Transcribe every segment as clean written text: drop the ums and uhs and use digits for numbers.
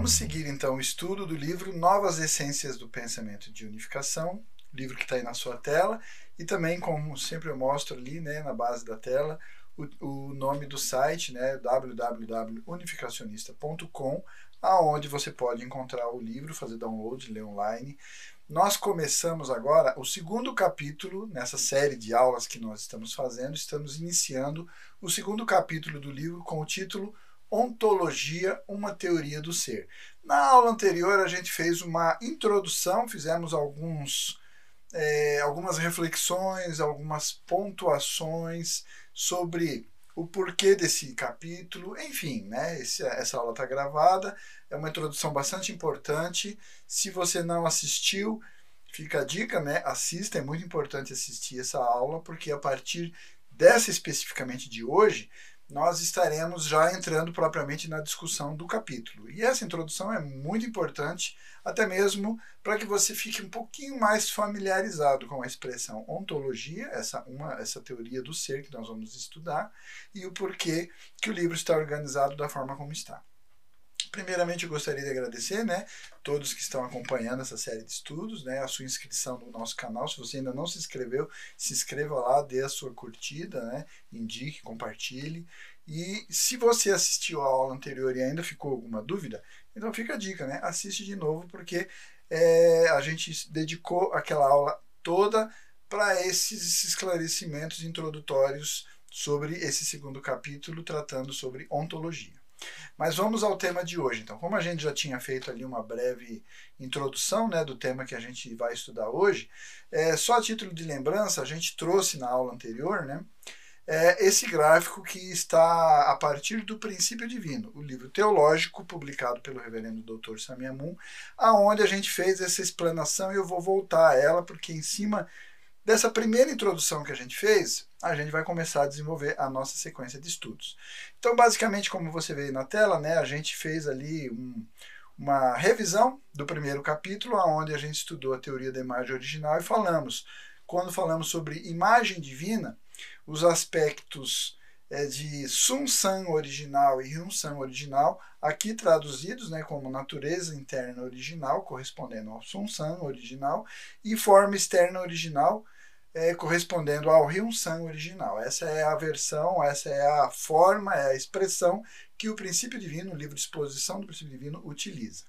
Vamos seguir então o estudo do livro Novas Essências do Pensamento de Unificação, livro que está aí na sua tela, e também, como sempre eu mostro ali, né, na base da tela, o nome do site, né, www.unificacionista.com, aonde você pode encontrar o livro, fazer download, ler online. Nós começamos agora o segundo capítulo nessa série de aulas que nós estamos fazendo. Estamos iniciando o segundo capítulo do livro com o título Ontologia, uma teoria do ser. Na aula anterior a gente fez uma introdução, fizemos algumas reflexões, algumas pontuações sobre o porquê desse capítulo, enfim, né? Essa aula está gravada, é uma introdução bastante importante. Se você não assistiu, fica a dica, né? Assista, é muito importante assistir essa aula, porque a partir dessa especificamente de hoje, nós estaremos já entrando propriamente na discussão do capítulo. E essa introdução é muito importante, até mesmo para que você fique um pouquinho mais familiarizado com a expressão ontologia, essa teoria do ser que nós vamos estudar, e o porquê que o livro está organizado da forma como está. Primeiramente, eu gostaria de agradecer, né, todos que estão acompanhando essa série de estudos, né, a sua inscrição no nosso canal. Se você ainda não se inscreveu, se inscreva lá, dê a sua curtida, né, indique, compartilhe. E se você assistiu a aula anterior e ainda ficou alguma dúvida, então fica a dica, né, assiste de novo, porque a gente dedicou aquela aula toda para esses esclarecimentos introdutórios sobre esse segundo capítulo, tratando sobre ontologia. Mas vamos ao tema de hoje. Então, como a gente já tinha feito ali uma breve introdução, né, do tema que a gente vai estudar hoje, só a título de lembrança, a gente trouxe na aula anterior, né, esse gráfico que está a partir do Princípio Divino, o livro teológico publicado pelo reverendo Dr. Samia Moon, aonde a gente fez essa explanação, e eu vou voltar a ela, porque em cima dessa primeira introdução que a gente fez, a gente vai começar a desenvolver a nossa sequência de estudos. Então, basicamente, como você vê aí na tela, né, a gente fez ali uma revisão do primeiro capítulo, onde a gente estudou a teoria da imagem original e quando falamos sobre imagem divina, os aspectos de Sun San original e Hyun San original, aqui traduzidos, né, como natureza interna original, correspondendo ao Sun San original, e forma externa original, correspondendo ao Hyun San original. Essa é a versão, essa é a forma, é a expressão que o Princípio Divino, o livro de exposição do Princípio Divino, utiliza.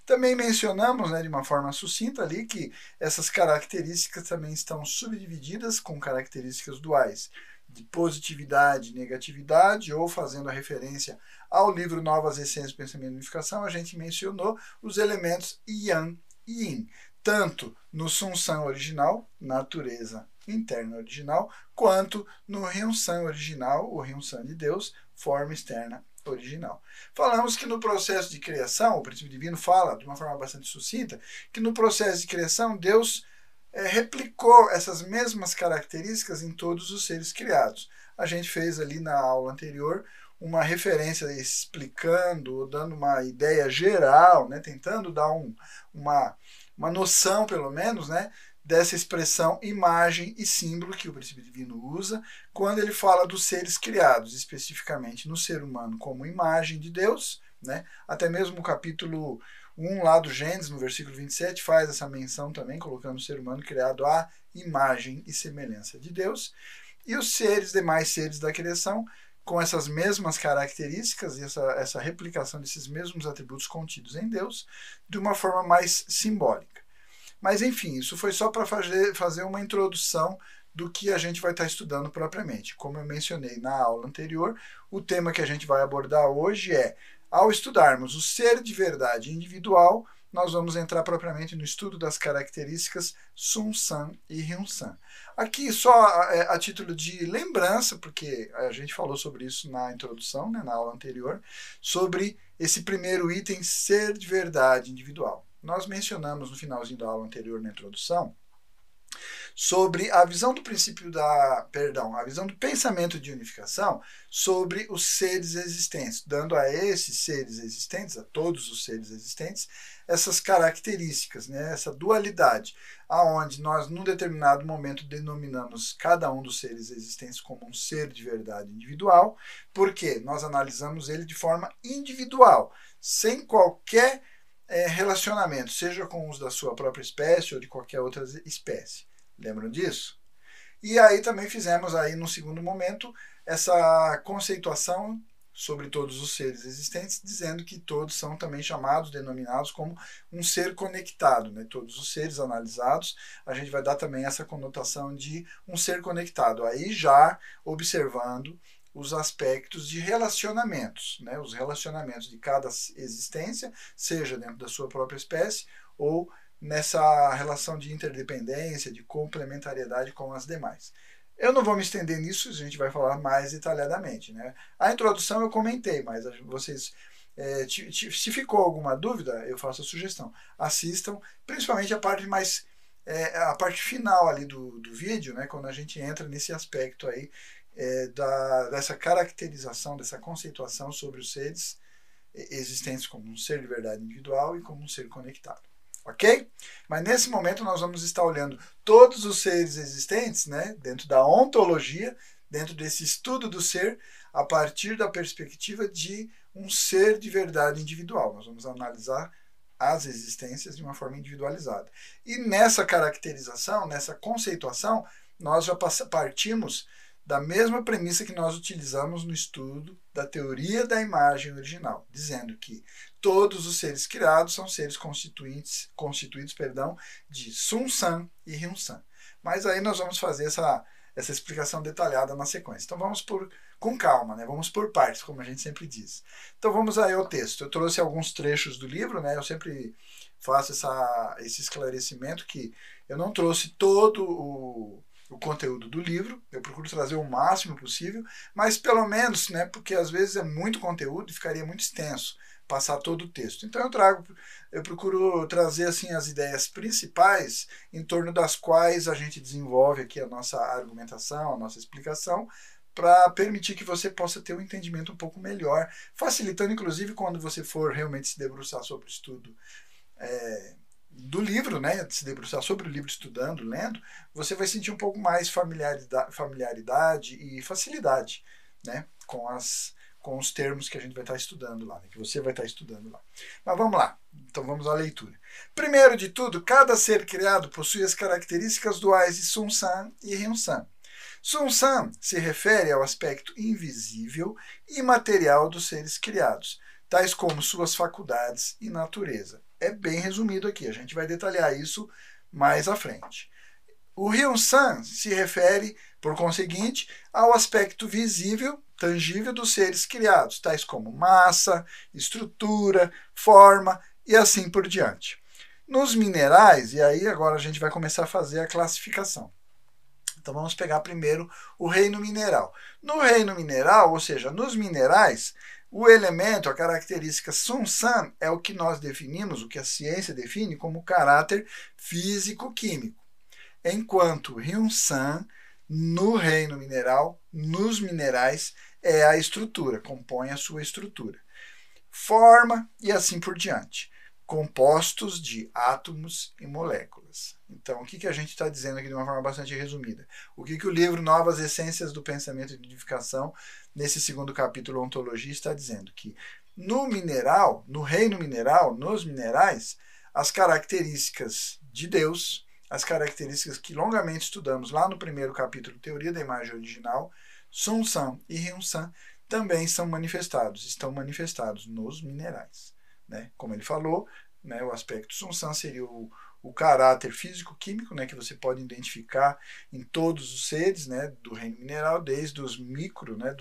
Também mencionamos, né, de uma forma sucinta ali, que essas características também estão subdivididas com características duais, de positividade e negatividade, ou fazendo a referência ao livro Novas Essências do Pensamento de Unificação, a gente mencionou os elementos Yang e Yin, tanto no Sun San original, natureza interna original, quanto no Hyun San original, o Hyun San de Deus, forma externa original. Falamos que no processo de criação, o Princípio Divino fala de uma forma bastante sucinta, que no processo de criação Deus replicou essas mesmas características em todos os seres criados. A gente fez ali na aula anterior uma referência explicando, dando uma ideia geral, né, tentando dar uma noção, pelo menos, né, dessa expressão imagem e símbolo que o Princípio Divino usa quando ele fala dos seres criados, especificamente no ser humano como imagem de Deus, né, até mesmo o capítulo 1 lá do Gênesis, no versículo 27, faz essa menção também, colocando o ser humano criado à imagem e semelhança de Deus, e os demais seres da criação, com essas mesmas características e essa replicação desses mesmos atributos contidos em Deus, de uma forma mais simbólica. Mas, enfim, isso foi só para fazer uma introdução do que a gente vai estar estudando propriamente. Como eu mencionei na aula anterior, o tema que a gente vai abordar hoje é: ao estudarmos o ser de verdade individual, nós vamos entrar propriamente no estudo das características Sun San e Hyun San. Aqui só a título de lembrança, porque a gente falou sobre isso na introdução, né, na aula anterior, sobre esse primeiro item, ser de verdade individual. Nós mencionamos no finalzinho da aula anterior, na introdução, sobre a visão do a visão do pensamento de unificação sobre os seres existentes, dando a esses seres existentes, a todos os seres existentes, essas características, né, essa dualidade, aonde nós, num determinado momento, denominamos cada um dos seres existentes como um ser de verdade individual, porque nós analisamos ele de forma individual, sem qualquer relacionamento, seja com os da sua própria espécie ou de qualquer outra espécie. Lembram disso? E aí também fizemos aí no segundo momento essa conceituação sobre todos os seres existentes, dizendo que todos são também chamados, denominados como um ser conectado, né? Todos os seres analisados, a gente vai dar também essa conotação de um ser conectado, aí já observando os aspectos de relacionamentos, né? Os relacionamentos de cada existência, seja dentro da sua própria espécie ou nessa relação de interdependência, de complementariedade com as demais. Eu não vou me estender nisso, a gente vai falar mais detalhadamente, né? A introdução eu comentei, mas vocês, se ficou alguma dúvida, eu faço a sugestão. Assistam, principalmente a parte mais, a parte final ali do vídeo, né? Quando a gente entra nesse aspecto aí, dessa caracterização, dessa conceituação sobre os seres existentes como um ser de verdade individual e como um ser conectado. Ok? Mas nesse momento nós vamos estar olhando todos os seres existentes, né, dentro da ontologia, dentro desse estudo do ser, a partir da perspectiva de um ser de verdade individual. Nós vamos analisar as existências de uma forma individualizada. E nessa caracterização, nessa conceituação, nós já partimos da mesma premissa que nós utilizamos no estudo da teoria da imagem original, dizendo que todos os seres criados são seres constituídos de Sun-San e Hyun-San. Mas aí nós vamos fazer essa explicação detalhada na sequência. Então vamos com calma, né? Vamos por partes, como a gente sempre diz. Então vamos aí ao texto. Eu trouxe alguns trechos do livro, né? Eu sempre faço esse esclarecimento que eu não trouxe todo o conteúdo do livro, eu procuro trazer o máximo possível, mas pelo menos, né, porque às vezes é muito conteúdo e ficaria muito extenso passar todo o texto. Então eu procuro trazer assim as ideias principais em torno das quais a gente desenvolve aqui a nossa argumentação, a nossa explicação, para permitir que você possa ter um entendimento um pouco melhor, facilitando inclusive quando você for realmente se debruçar sobre o estudo do livro, né, se debruçar sobre o livro estudando, lendo, você vai sentir um pouco mais familiaridade e facilidade, né, com os termos que a gente vai estar estudando lá, né, que você vai estar estudando lá. Mas vamos lá, então vamos à leitura. Primeiro de tudo, cada ser criado possui as características duais de Sun-San e Hyun-San. Sun-San se refere ao aspecto invisível e material dos seres criados, tais como suas faculdades e natureza. É bem resumido aqui, a gente vai detalhar isso mais à frente. O Hyun-San se refere, por conseguinte, ao aspecto visível, tangível dos seres criados, tais como massa, estrutura, forma e assim por diante. Nos minerais, e aí agora a gente vai começar a fazer a classificação. Então vamos pegar primeiro o reino mineral. No reino mineral, ou seja, nos minerais, o elemento, a característica Sun-San é o que nós definimos, o que a ciência define como caráter físico-químico. Enquanto Hyun-San, no reino mineral, nos minerais, é a estrutura, compõe a sua estrutura. Forma e assim por diante. Compostos de átomos e moléculas. Então, o que a gente está dizendo aqui de uma forma bastante resumida? O que o livro Novas Essências do Pensamento de Unificação, nesse segundo capítulo, Ontologia, está dizendo? Que no mineral, no reino mineral, nos minerais, as características de Deus, as características que longamente estudamos lá no primeiro capítulo, Teoria da Imagem Original, Sun-San e Hyun-San, também estão manifestados nos minerais. Né? Como ele falou, né, o aspecto Sun-San seria o caráter físico-químico, né, que você pode identificar em todos os seres, né, do reino mineral, desde os micro, né,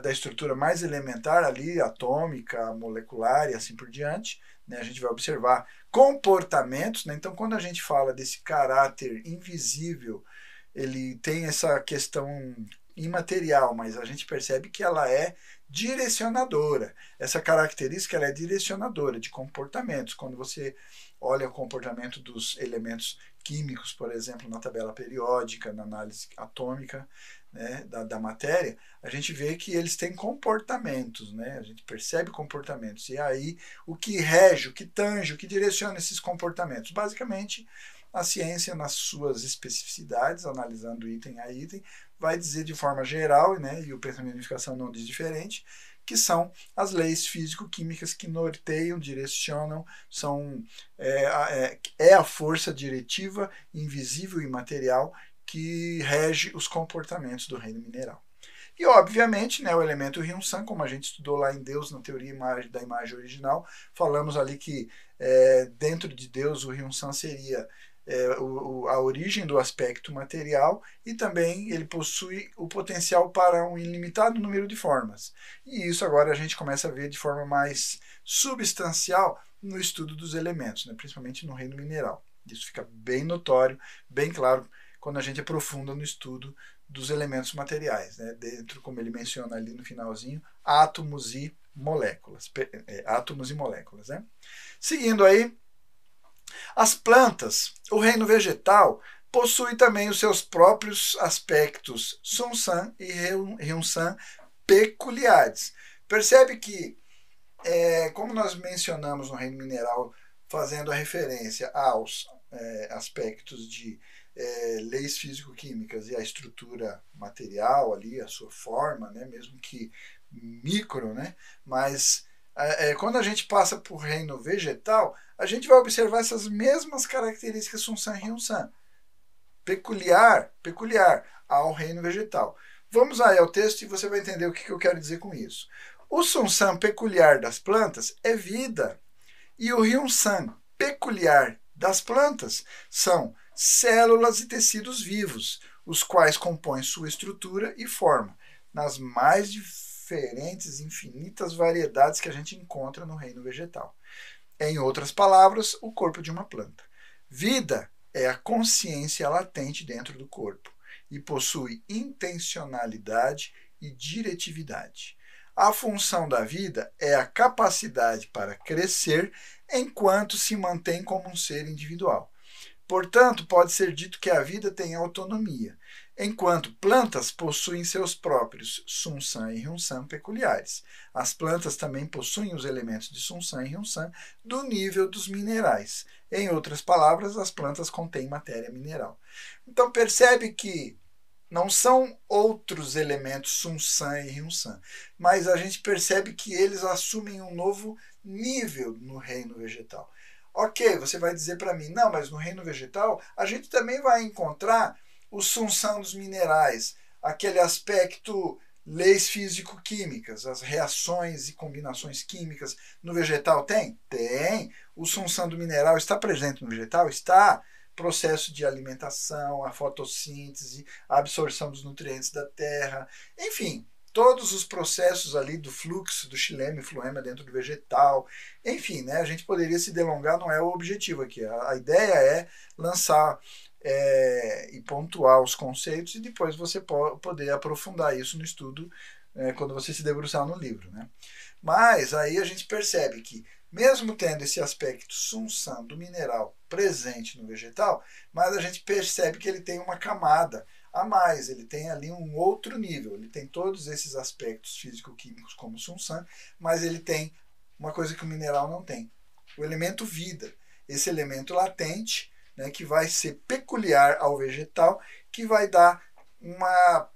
da estrutura mais elementar ali, atômica, molecular e assim por diante. Né, a gente vai observar comportamentos. Né, então, quando a gente fala desse caráter invisível, ele tem essa questão imaterial, mas a gente percebe que ela é direcionadora. Essa característica ela é direcionadora de comportamentos. Quando você olha o comportamento dos elementos químicos, por exemplo, na tabela periódica, na análise atômica, né, da matéria, a gente vê que eles têm comportamentos, né? A gente percebe comportamentos. E aí, o que rege, o que tange, o que direciona esses comportamentos? Basicamente, a ciência, nas suas especificidades, analisando item a item, vai dizer de forma geral, né, e o pensamento de unificação não diz diferente, que são as leis físico-químicas que norteiam, direcionam, é a força diretiva invisível e material que rege os comportamentos do reino mineral. E, obviamente, né, o elemento Ryun-san, como a gente estudou lá em Deus, na teoria da imagem original, falamos ali que dentro de Deus o Ryun-san seria a origem do aspecto material e também ele possui o potencial para um ilimitado número de formas. E isso agora a gente começa a ver de forma mais substancial no estudo dos elementos, né, principalmente no reino mineral. Isso fica bem notório, bem claro, quando a gente aprofunda no estudo dos elementos materiais, né? Dentro, como ele menciona ali no finalzinho, átomos e moléculas. Né? Seguindo aí, as plantas, o reino vegetal, possui também os seus próprios aspectos Sun-san e Ryun-san peculiares. Percebe que, como nós mencionamos no reino mineral, fazendo a referência aos aspectos de leis físico-químicas e a estrutura material ali, a sua forma, né, mesmo que micro, né, mas quando a gente passa para o reino vegetal, a gente vai observar essas mesmas características Sun-san e Ryun-san, peculiar ao reino vegetal. Vamos aí ao texto e você vai entender o que eu quero dizer com isso. O Sun-san peculiar das plantas é vida, e o Ryun-san peculiar das plantas são células e tecidos vivos, os quais compõem sua estrutura e forma, nas mais diferentes, infinitas variedades que a gente encontra no reino vegetal. Em outras palavras, o corpo de uma planta. Vida é a consciência latente dentro do corpo e possui intencionalidade e diretividade. A função da vida é a capacidade para crescer enquanto se mantém como um ser individual. Portanto, pode ser dito que a vida tem autonomia, enquanto plantas possuem seus próprios Sun-san e Ryun-san peculiares. As plantas também possuem os elementos de Sun-san e Ryun-san do nível dos minerais. Em outras palavras, as plantas contêm matéria mineral. Então, percebe que não são outros elementos Sun-san e Ryun-san, mas a gente percebe que eles assumem um novo nível no reino vegetal. Ok, você vai dizer para mim, não, mas no reino vegetal a gente também vai encontrar o Sun-san dos minerais, aquele aspecto leis físico-químicas, as reações e combinações químicas no vegetal tem? Tem. O Sun-san do mineral está presente no vegetal? Está. Processo de alimentação, a fotossíntese, a absorção dos nutrientes da terra, enfim, todos os processos ali do fluxo do xilema e floema dentro do vegetal, enfim, né, a gente poderia se delongar, não é o objetivo aqui, a ideia é lançar e pontuar os conceitos e depois você poder aprofundar isso no estudo quando você se debruçar no livro, né? Mas aí a gente percebe que mesmo tendo esse aspecto Sun-san do mineral presente no vegetal, mas a gente percebe que ele tem uma camada a mais, ele tem ali um outro nível, ele tem todos esses aspectos físico-químicos como Sun-san, mas ele tem uma coisa que o mineral não tem, o elemento vida, esse elemento latente, né, que vai ser peculiar ao vegetal, que vai dar uma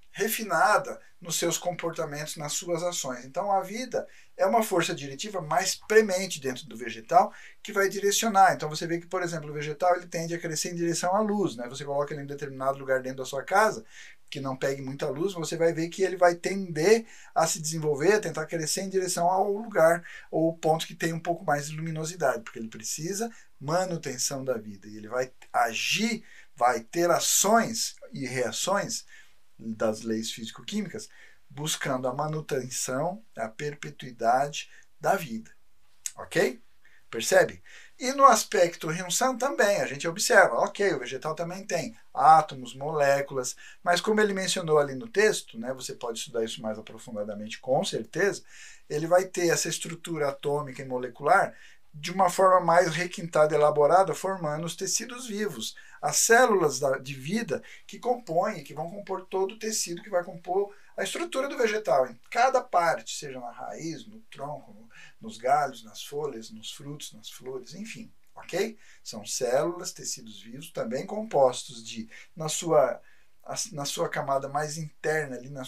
refinada nos seus comportamentos, nas suas ações. Então a vida é uma força diretiva mais premente dentro do vegetal que vai direcionar. Então você vê que, por exemplo, o vegetal ele tende a crescer em direção à luz, né? Você coloca ele em determinado lugar dentro da sua casa que não pegue muita luz, você vai ver que ele vai tender a se desenvolver, a tentar crescer em direção ao lugar ou ponto que tem um pouco mais de luminosidade, porque ele precisa manutenção da vida e ele vai agir, vai ter ações e reações das leis físico-químicas, buscando a manutenção, a perpetuidade da vida. Ok? Percebe? E no aspecto Ryun-san também, a gente observa, ok, o vegetal também tem átomos, moléculas, mas como ele mencionou ali no texto, né, você pode estudar isso mais aprofundadamente, com certeza, ele vai ter essa estrutura atômica e molecular de uma forma mais requintada e elaborada, formando os tecidos vivos, as células de vida que compõem, que vão compor todo o tecido que vai compor a estrutura do vegetal, em cada parte, seja na raiz, no tronco, nos galhos, nas folhas, nos frutos, nas flores, enfim, ok? São células, tecidos vivos, também compostos de, na sua camada mais interna, ali na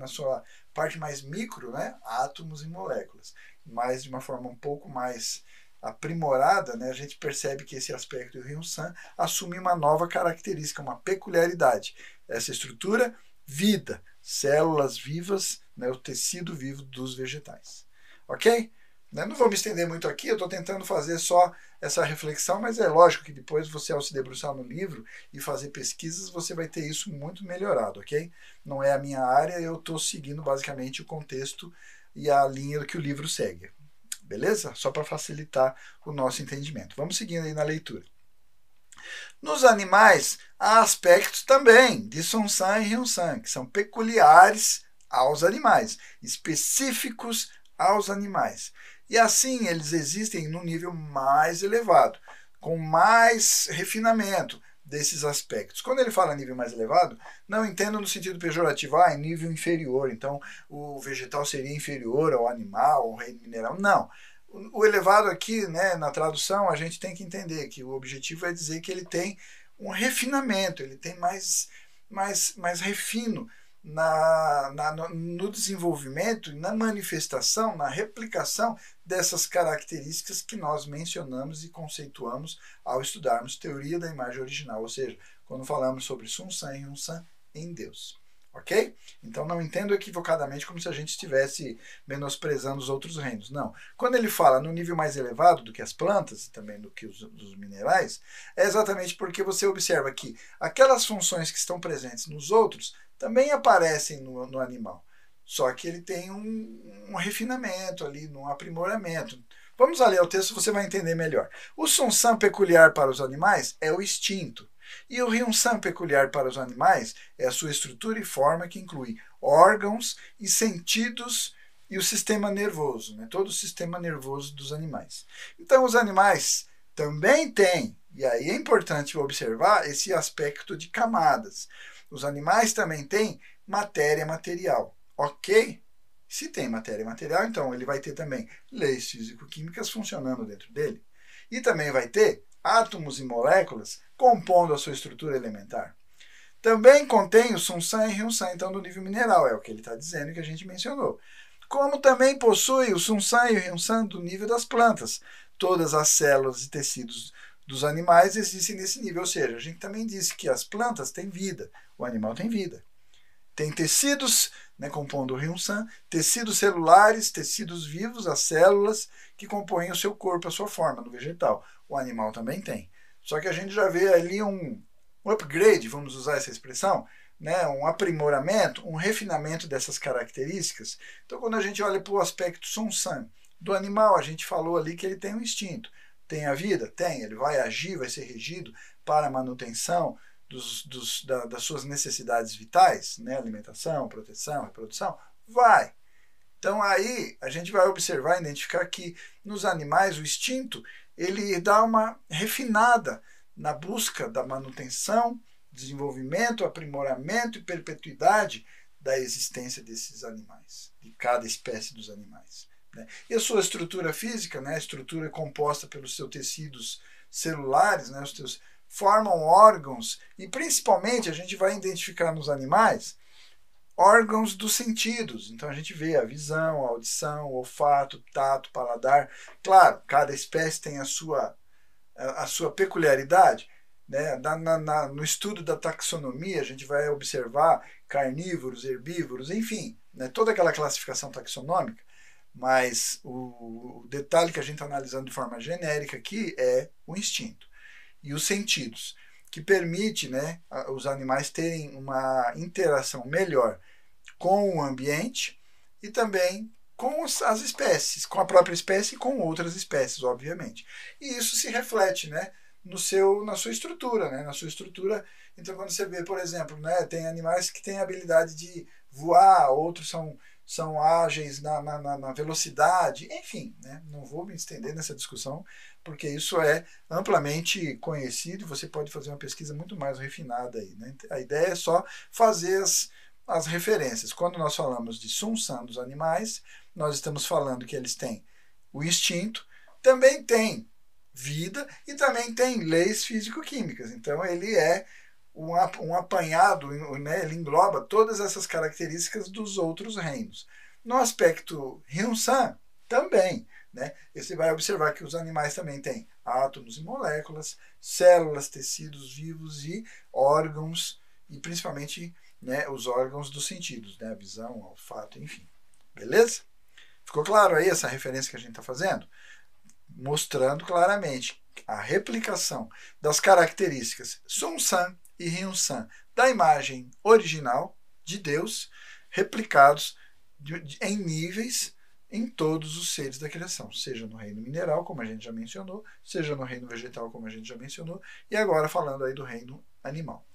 sua parte mais micro, né, átomos e moléculas. Mas de uma forma um pouco mais aprimorada, né, a gente percebe que esse aspecto do Hyun-San assume uma nova característica, uma peculiaridade. Essa estrutura, vida, células vivas, né, o tecido vivo dos vegetais. Ok? Não vou me estender muito aqui, eu estou tentando fazer só essa reflexão, mas é lógico que depois você, ao se debruçar no livro e fazer pesquisas, você vai ter isso muito melhorado, ok? Não é a minha área, eu estou seguindo basicamente o contexto e a linha que o livro segue. Beleza? Só para facilitar o nosso entendimento. Vamos seguindo aí na leitura. Nos animais, há aspectos também de Sun-San e Hyun-San, que são peculiares aos animais, específicos aos animais. E assim eles existem num nível mais elevado, com mais refinamento desses aspectos. Quando ele fala nível mais elevado, não entendo no sentido pejorativo, em nível inferior, então o vegetal seria inferior ao animal, ao reino mineral. Não. O elevado aqui, né, na tradução, a gente tem que entender que o objetivo é dizer que ele tem um refinamento, ele tem mais refino no desenvolvimento, na manifestação, na replicação dessas características que nós mencionamos e conceituamos ao estudarmos teoria da imagem original, ou seja, quando falamos sobre Sun-San e Hyun-San em Deus. Ok? Então não entendo equivocadamente como se a gente estivesse menosprezando os outros reinos. Não. Quando ele fala no nível mais elevado do que as plantas e também do que os minerais, é exatamente porque você observa que aquelas funções que estão presentes nos outros também aparecem no animal. Só que ele tem um refinamento ali, um aprimoramento. Vamos ler o texto, você vai entender melhor. O Sun-San peculiar para os animais é o instinto. E o Hyun-San peculiar para os animais é a sua estrutura e forma que inclui órgãos e sentidos e o sistema nervoso, né? Todo o sistema nervoso dos animais. Então os animais também têm, e aí é importante observar esse aspecto de camadas. Os animais também têm matéria material, ok? Se tem matéria material, então ele vai ter também leis físico-químicas funcionando dentro dele. E também vai ter átomos e moléculas compondo a sua estrutura elementar. Também contém o Sun-San e Hyun-San, então, do nível mineral, é o que ele está dizendo que a gente mencionou. Como também possui o Sun-San e o Hyun-San do nível das plantas. Todas as células e tecidos dos animais existem nesse nível, ou seja, a gente também disse que as plantas têm vida, o animal tem vida. Tem tecidos, né, compondo o Hyun-San, tecidos celulares, tecidos vivos, as células que compõem o seu corpo, a sua forma, no vegetal. O animal também tem. Só que a gente já vê ali um upgrade, vamos usar essa expressão, né, um aprimoramento, um refinamento dessas características. Então, quando a gente olha para o aspecto Sun-San do animal, a gente falou ali que ele tem um instinto. Tem a vida? Tem. Ele vai agir, vai ser regido para a manutenção das suas necessidades vitais, né? Alimentação, proteção, reprodução, vai. Então aí a gente vai observar, identificar que nos animais o instinto ele dá uma refinada na busca da manutenção, desenvolvimento, aprimoramento e perpetuidade da existência desses animais, de cada espécie dos animais. Né? E a sua estrutura física, né? A estrutura é composta pelos seus tecidos celulares, né? Os teus formam órgãos e principalmente a gente vai identificar nos animais órgãos dos sentidos. Então a gente vê a visão, a audição, o olfato, tato, paladar. Claro, cada espécie tem a sua peculiaridade. Né? No estudo da taxonomia a gente vai observar carnívoros, herbívoros, enfim, né? Toda aquela classificação taxonômica, mas o detalhe que a gente está analisando de forma genérica aqui é o instinto e os sentidos, que permite, né, os animais terem uma interação melhor com o ambiente e também com as espécies, com a própria espécie e com outras espécies, obviamente. E isso se reflete, né, na sua estrutura, né, na sua estrutura. Então, quando você vê, por exemplo, né, tem animais que têm a habilidade de voar, outros são ágeis na velocidade, enfim, né? Não vou me estender nessa discussão, porque isso é amplamente conhecido e você pode fazer uma pesquisa muito mais refinada aí. Né? A ideia é só fazer as referências. Quando nós falamos de Sun-San dos animais, nós estamos falando que eles têm o instinto, também tem vida e também tem leis físico-químicas. Então ele é um apanhado, né? Ele engloba todas essas características dos outros reinos. No aspecto Ryun-san, também, né? Você vai observar que os animais também têm átomos e moléculas, células, tecidos vivos e órgãos, e principalmente, né, os órgãos dos sentidos, né? A visão, o olfato, enfim. Beleza? Ficou claro aí essa referência que a gente está fazendo? Mostrando claramente a replicação das características Sun-san e Ryun-san da imagem original de Deus, replicados em níveis em todos os seres da criação, seja no reino mineral, como a gente já mencionou, seja no reino vegetal, como a gente já mencionou, e agora falando aí do reino animal.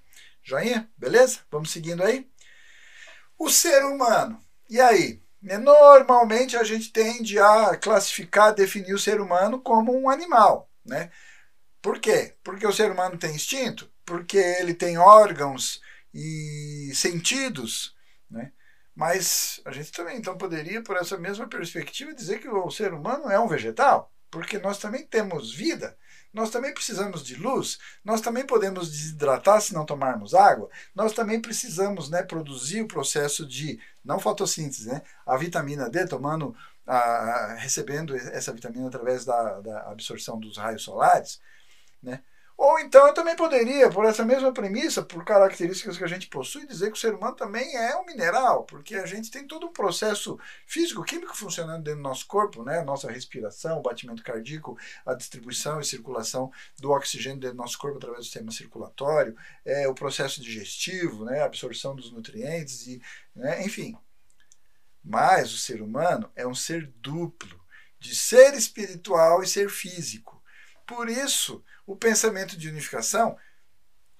Joinha? Beleza? Vamos seguindo aí? O ser humano. E aí? Normalmente a gente tende a classificar, definir o ser humano como um animal, né? Por quê? Porque o ser humano tem instinto? Porque ele tem órgãos e sentidos, né? Mas a gente também então poderia, por essa mesma perspectiva, dizer que o ser humano é um vegetal, porque nós também temos vida, nós também precisamos de luz, nós também podemos desidratar se não tomarmos água, nós também precisamos, né, produzir o processo de, não fotossíntese, né, a vitamina D, recebendo essa vitamina através da absorção dos raios solares, né? Ou então eu também poderia, por essa mesma premissa, por características que a gente possui, dizer que o ser humano também é um mineral, porque a gente tem todo um processo físico-químico funcionando dentro do nosso corpo, né? Nossa respiração, o batimento cardíaco, a distribuição e circulação do oxigênio dentro do nosso corpo através do sistema circulatório, o processo digestivo, né? A absorção dos nutrientes, né? Enfim. Mas o ser humano é um ser duplo, de ser espiritual e ser físico. Por isso, o pensamento de unificação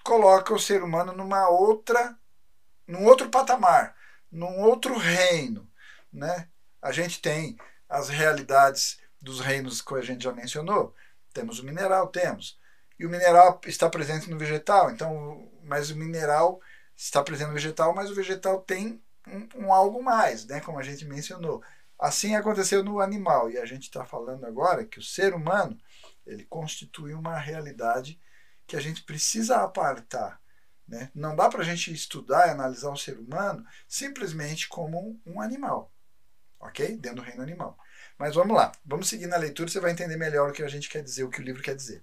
coloca o ser humano num outro patamar, num outro reino, né? A gente tem as realidades dos reinos que a gente já mencionou. Temos o mineral, e o mineral está presente no vegetal, então, mas o mineral está presente no vegetal, mas o vegetal tem um algo mais, né? Como a gente mencionou. Assim aconteceu no animal, e a gente está falando agora que o ser humano ele constitui uma realidade que a gente precisa apartar, né? Não dá para a gente estudar e analisar o ser humano simplesmente como um animal, ok? Dentro do reino animal. Mas vamos lá, vamos seguir na leitura, você vai entender melhor o que a gente quer dizer, o que o livro quer dizer.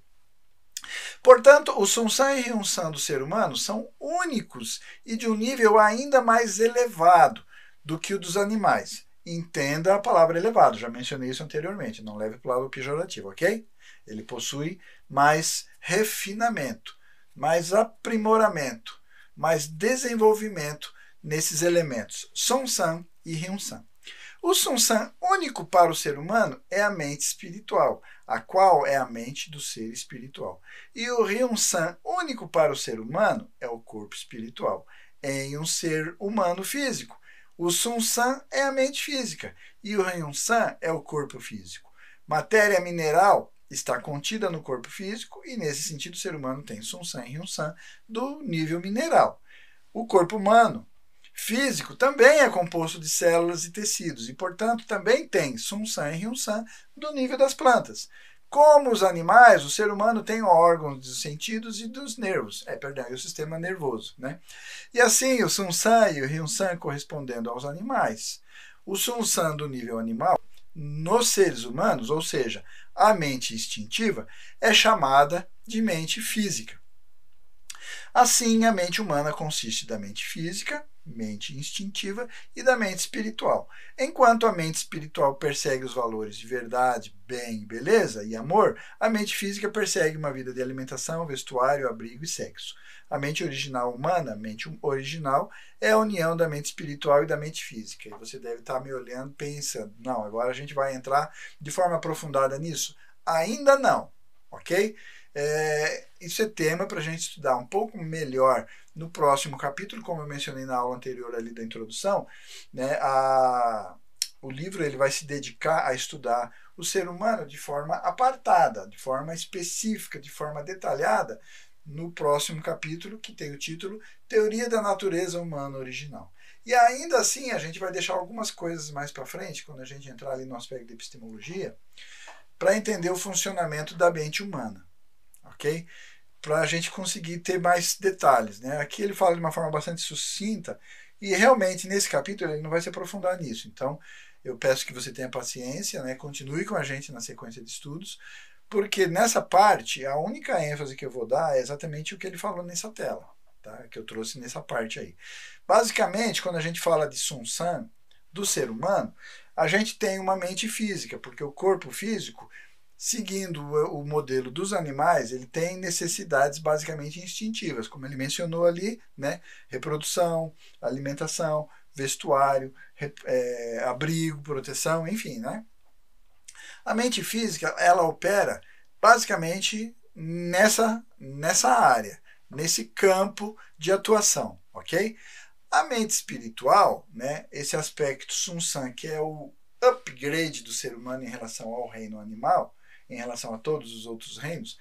Portanto, o Sun-san e Ryun-san do ser humano são únicos e de um nível ainda mais elevado do que o dos animais. Entenda a palavra elevado, já mencionei isso anteriormente, não leve para o lado pejorativo, ok? Ele possui mais refinamento, mais aprimoramento, mais desenvolvimento nesses elementos, Sun-san e Ryun-san. O Sun-san único para o ser humano é a mente espiritual, a qual é a mente do ser espiritual. E o Ryun-san único para o ser humano é o corpo espiritual, em um ser humano físico. O Sun-san é a mente física e o Ryun-san é o corpo físico. Matéria mineral está contida no corpo físico e, nesse sentido, o ser humano tem Sun-san e Ryun-san do nível mineral. O corpo humano físico também é composto de células e tecidos e, portanto, também tem Sun-san e Ryun-san do nível das plantas. Como os animais, o ser humano tem órgãos dos sentidos e dos nervos, e o sistema nervoso, né? E assim, o Sun-san e o Ryun-san correspondendo aos animais. O Sun-san do nível animal, nos seres humanos, ou seja, a mente instintiva, é chamada de mente física. Assim, a mente humana consiste da mente física, mente instintiva, e da mente espiritual. Enquanto a mente espiritual persegue os valores de verdade, bem, beleza e amor, a mente física persegue uma vida de alimentação, vestuário, abrigo e sexo. A mente original humana, a mente original, é a união da mente espiritual e da mente física. E você deve estar me olhando pensando, não, agora a gente vai entrar de forma aprofundada nisso? Ainda não, ok? Isso é tema para a gente estudar um pouco melhor no próximo capítulo, como eu mencionei na aula anterior ali da introdução, né? O livro ele vai se dedicar a estudar o ser humano de forma apartada, de forma específica, de forma detalhada, no próximo capítulo, que tem o título Teoria da Natureza Humana Original. E ainda assim, a gente vai deixar algumas coisas mais para frente, quando a gente entrar ali no aspecto da epistemologia, para entender o funcionamento da mente humana. Ok? para a gente conseguir ter mais detalhes, né? Aqui ele fala de uma forma bastante sucinta e realmente nesse capítulo ele não vai se aprofundar nisso. Então eu peço que você tenha paciência, né? Continue com a gente na sequência de estudos, porque nessa parte a única ênfase que eu vou dar é exatamente o que ele falou nessa tela, tá? Que eu trouxe nessa parte aí. Basicamente, quando a gente fala de Sun San, do ser humano, a gente tem uma mente física, porque o corpo físico, seguindo o modelo dos animais, ele tem necessidades basicamente instintivas, como ele mencionou ali, né? Reprodução, alimentação, vestuário, abrigo, proteção, enfim, né? A mente física, ela opera basicamente nessa área, nesse campo de atuação, ok? A mente espiritual, né, esse aspecto Sun San, que é o upgrade do ser humano em relação ao reino animal, em relação a todos os outros reinos,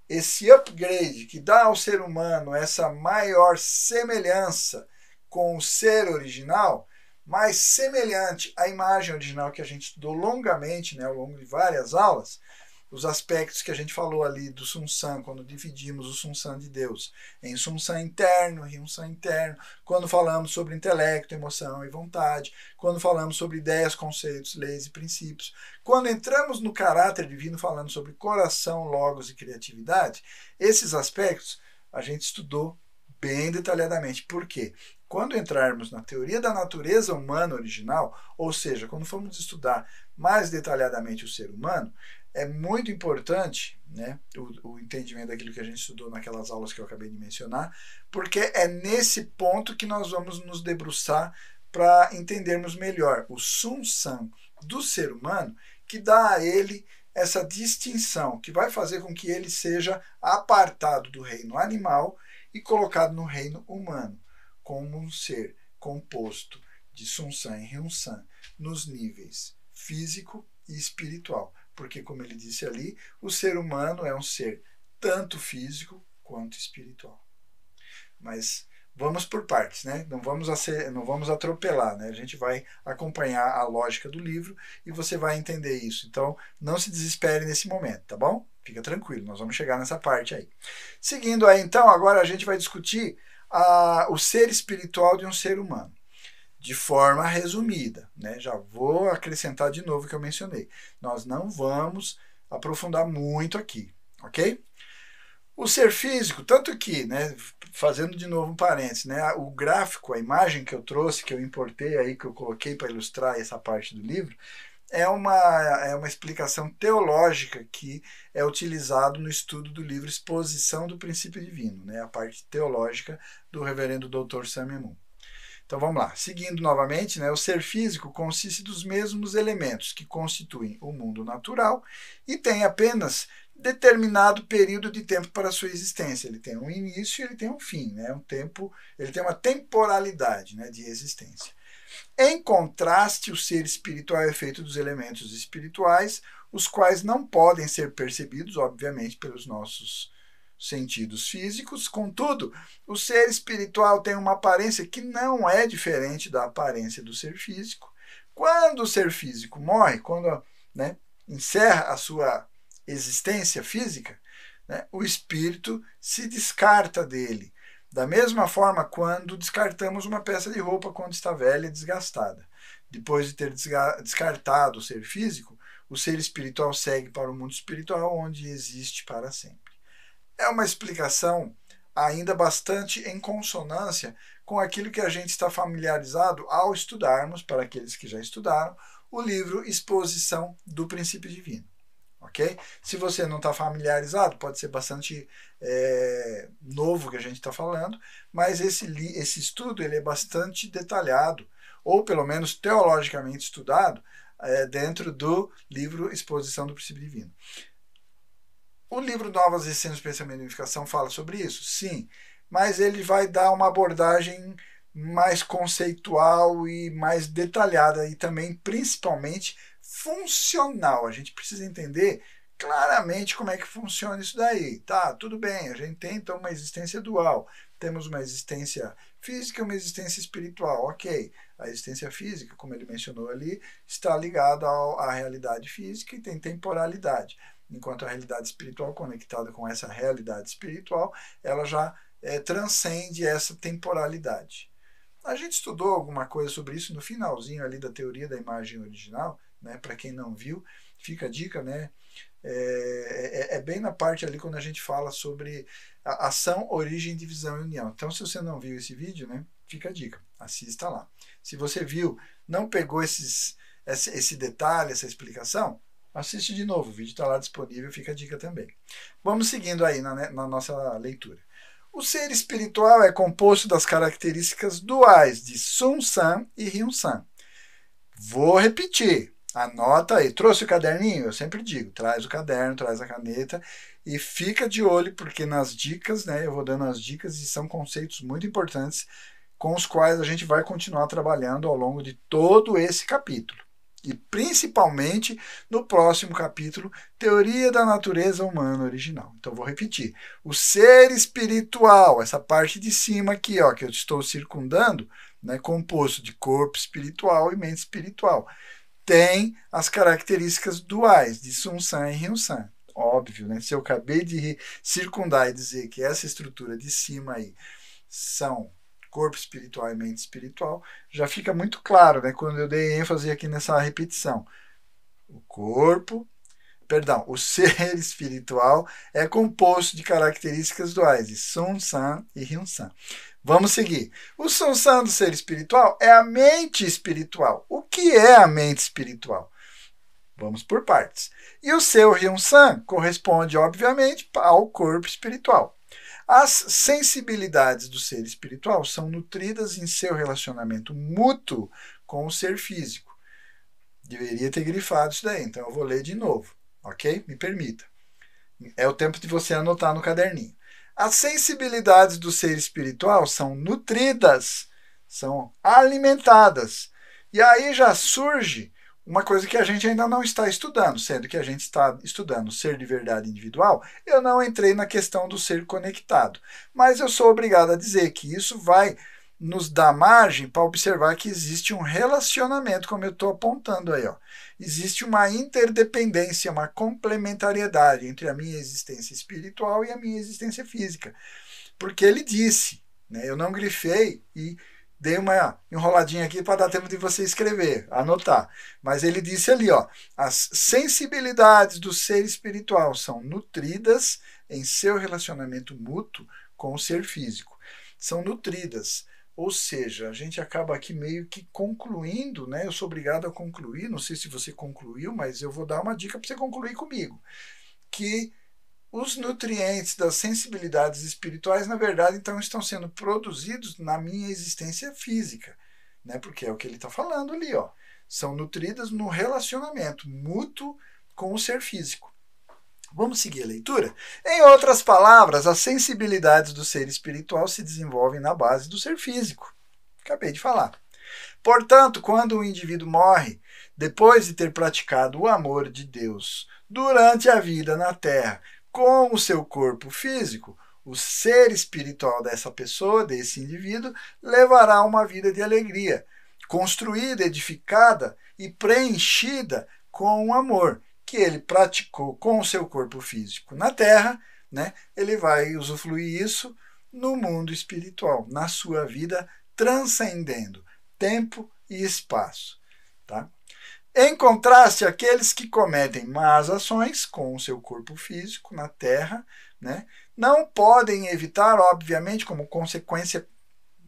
esse upgrade que dá ao ser humano essa maior semelhança com o ser original, mais semelhante à imagem original que a gente estudou longamente, né, ao longo de várias aulas, os aspectos que a gente falou ali do Sun San, quando dividimos o Sun San de Deus em Sun San interno e Hun San interno, quando falamos sobre intelecto, emoção e vontade, quando falamos sobre ideias, conceitos, leis e princípios, quando entramos no caráter divino falando sobre coração, logos e criatividade, esses aspectos a gente estudou bem detalhadamente. Por quê? Quando entrarmos na teoria da natureza humana original, ou seja, quando formos estudar mais detalhadamente o ser humano, é muito importante, né, o entendimento daquilo que a gente estudou naquelas aulas que eu acabei de mencionar, porque é nesse ponto que nós vamos nos debruçar para entendermos melhor o Sun San do ser humano, que dá a ele essa distinção, que vai fazer com que ele seja apartado do reino animal e colocado no reino humano, como um ser composto de Sun San e Hun San nos níveis físico e espiritual. Porque, como ele disse ali, o ser humano é um ser tanto físico quanto espiritual. Mas vamos por partes, né? Não vamos atropelar, né? A gente vai acompanhar a lógica do livro e você vai entender isso. Então, não se desespere nesse momento, tá bom? Fica tranquilo, nós vamos chegar nessa parte aí. Seguindo aí, então, agora a gente vai discutir o ser espiritual de um ser humano. De forma resumida, né? Já vou acrescentar de novo o que eu mencionei. Nós não vamos aprofundar muito aqui, ok? O ser físico, tanto que, né, fazendo de novo um parênteses, né, o gráfico, a imagem que eu trouxe, que eu importei aí, que eu coloquei para ilustrar essa parte do livro, é uma explicação teológica que é utilizado no estudo do livro Exposição do Princípio Divino, né, a parte teológica do reverendo Dr. Samuel Moon. Então vamos lá, seguindo novamente, né, o ser físico consiste dos mesmos elementos que constituem o mundo natural e tem apenas determinado período de tempo para a sua existência. Ele tem um início e ele tem um fim, né, ele tem uma temporalidade, né, de existência. Em contraste, o ser espiritual é feito dos elementos espirituais, os quais não podem ser percebidos, obviamente, pelos nossos sentidos físicos. Contudo, o ser espiritual tem uma aparência que não é diferente da aparência do ser físico. Quando o ser físico morre, quando, né, encerra a sua existência física, né, o espírito se descarta dele. Da mesma forma, quando descartamos uma peça de roupa quando está velha e desgastada. Depois de ter descartado o ser físico, o ser espiritual segue para o mundo espiritual, onde existe para sempre. É uma explicação ainda bastante em consonância com aquilo que a gente está familiarizado ao estudarmos, para aqueles que já estudaram, o livro Exposição do Princípio Divino. Ok? Se você não está familiarizado, pode ser bastante novo que a gente está falando, mas esse estudo ele é bastante detalhado, ou pelo menos teologicamente estudado, dentro do livro Exposição do Princípio Divino. O livro Novas Essências do Pensamento e Unificação fala sobre isso? Sim, mas ele vai dar uma abordagem mais conceitual e mais detalhada e também, principalmente, funcional. A gente precisa entender claramente como é que funciona isso daí. Tá, tudo bem, a gente tem então uma existência dual. Temos uma existência física e uma existência espiritual. Ok, a existência física, como ele mencionou ali, está ligada à realidade física e tem temporalidade. enquanto a realidade espiritual conectada com essa realidade espiritual, ela já transcende essa temporalidade. A gente estudou alguma coisa sobre isso no finalzinho ali da teoria da imagem original, né? Para quem não viu, fica a dica, né? É bem na parte ali quando a gente fala sobre a ação, origem, divisão e união. Então, se você não viu esse vídeo, né? Fica a dica, assista lá. Se você viu, não pegou esse detalhe, essa explicação, assiste de novo, o vídeo está lá disponível, fica a dica também. Vamos seguindo aí na nossa leitura. O ser espiritual é composto das características duais de Sun-San e Hyun-San. Vou repetir, anota aí. Trouxe o caderninho? Eu sempre digo, traz o caderno, traz a caneta e fica de olho, porque nas dicas, né, eu vou dando as dicas e são conceitos muito importantes com os quais a gente vai continuar trabalhando ao longo de todo esse capítulo. E principalmente no próximo capítulo, Teoria da Natureza Humana Original. Então, vou repetir. O ser espiritual, essa parte de cima aqui, ó, que eu estou circundando, né, composto de corpo espiritual e mente espiritual, tem as características duais de Sun-San e Hyun-San. Óbvio, né? Se eu acabei de circundar e dizer que essa estrutura de cima aí são corpo espiritual e mente espiritual, já fica muito claro, né, quando eu dei ênfase aqui nessa repetição. O ser espiritual é composto de características duais de Sun-San e Hyun-San. Vamos seguir. O Sun-San do ser espiritual é a mente espiritual. O que é a mente espiritual? Vamos por partes. E o seu Hyun-San corresponde, obviamente, ao corpo espiritual. As sensibilidades do ser espiritual são nutridas em seu relacionamento mútuo com o ser físico. Deveria ter grifado isso daí, então eu vou ler de novo, ok? Me permita. É o tempo de você anotar no caderninho. As sensibilidades do ser espiritual são nutridas, são alimentadas. E aí já surge uma coisa que a gente ainda não está estudando, sendo que a gente está estudando o ser de verdade individual, eu não entrei na questão do ser conectado. Mas eu sou obrigado a dizer que isso vai nos dar margem para observar que existe um relacionamento, como eu estou apontando aí. Ó. Existe uma interdependência, uma complementariedade entre a minha existência espiritual e a minha existência física. Porque ele disse, né, eu não grifei e dei uma enroladinha aqui para dar tempo de você escrever, anotar. Mas ele disse ali, ó, as sensibilidades do ser espiritual são nutridas em seu relacionamento mútuo com o ser físico. São nutridas. Ou seja, a gente acaba aqui meio que concluindo, né? Eu sou obrigado a concluir, não sei se você concluiu, mas eu vou dar uma dica para você concluir comigo. Que os nutrientes das sensibilidades espirituais, na verdade, então estão sendo produzidos na minha existência física, né? Porque é o que ele está falando ali, ó. São nutridas no relacionamento mútuo com o ser físico. Vamos seguir a leitura? Em outras palavras, as sensibilidades do ser espiritual se desenvolvem na base do ser físico. Acabei de falar. Portanto, quando o indivíduo morre, depois de ter praticado o amor de Deus durante a vida na Terra, com o seu corpo físico, o ser espiritual dessa pessoa, desse indivíduo, levará uma vida de alegria, construída, edificada e preenchida com o amor que ele praticou com o seu corpo físico na Terra, né? Ele vai usufruir isso no mundo espiritual, na sua vida, transcendendo tempo e espaço. Tá? Em contraste, aqueles que cometem más ações com o seu corpo físico na Terra, né, não podem evitar, obviamente, como consequência,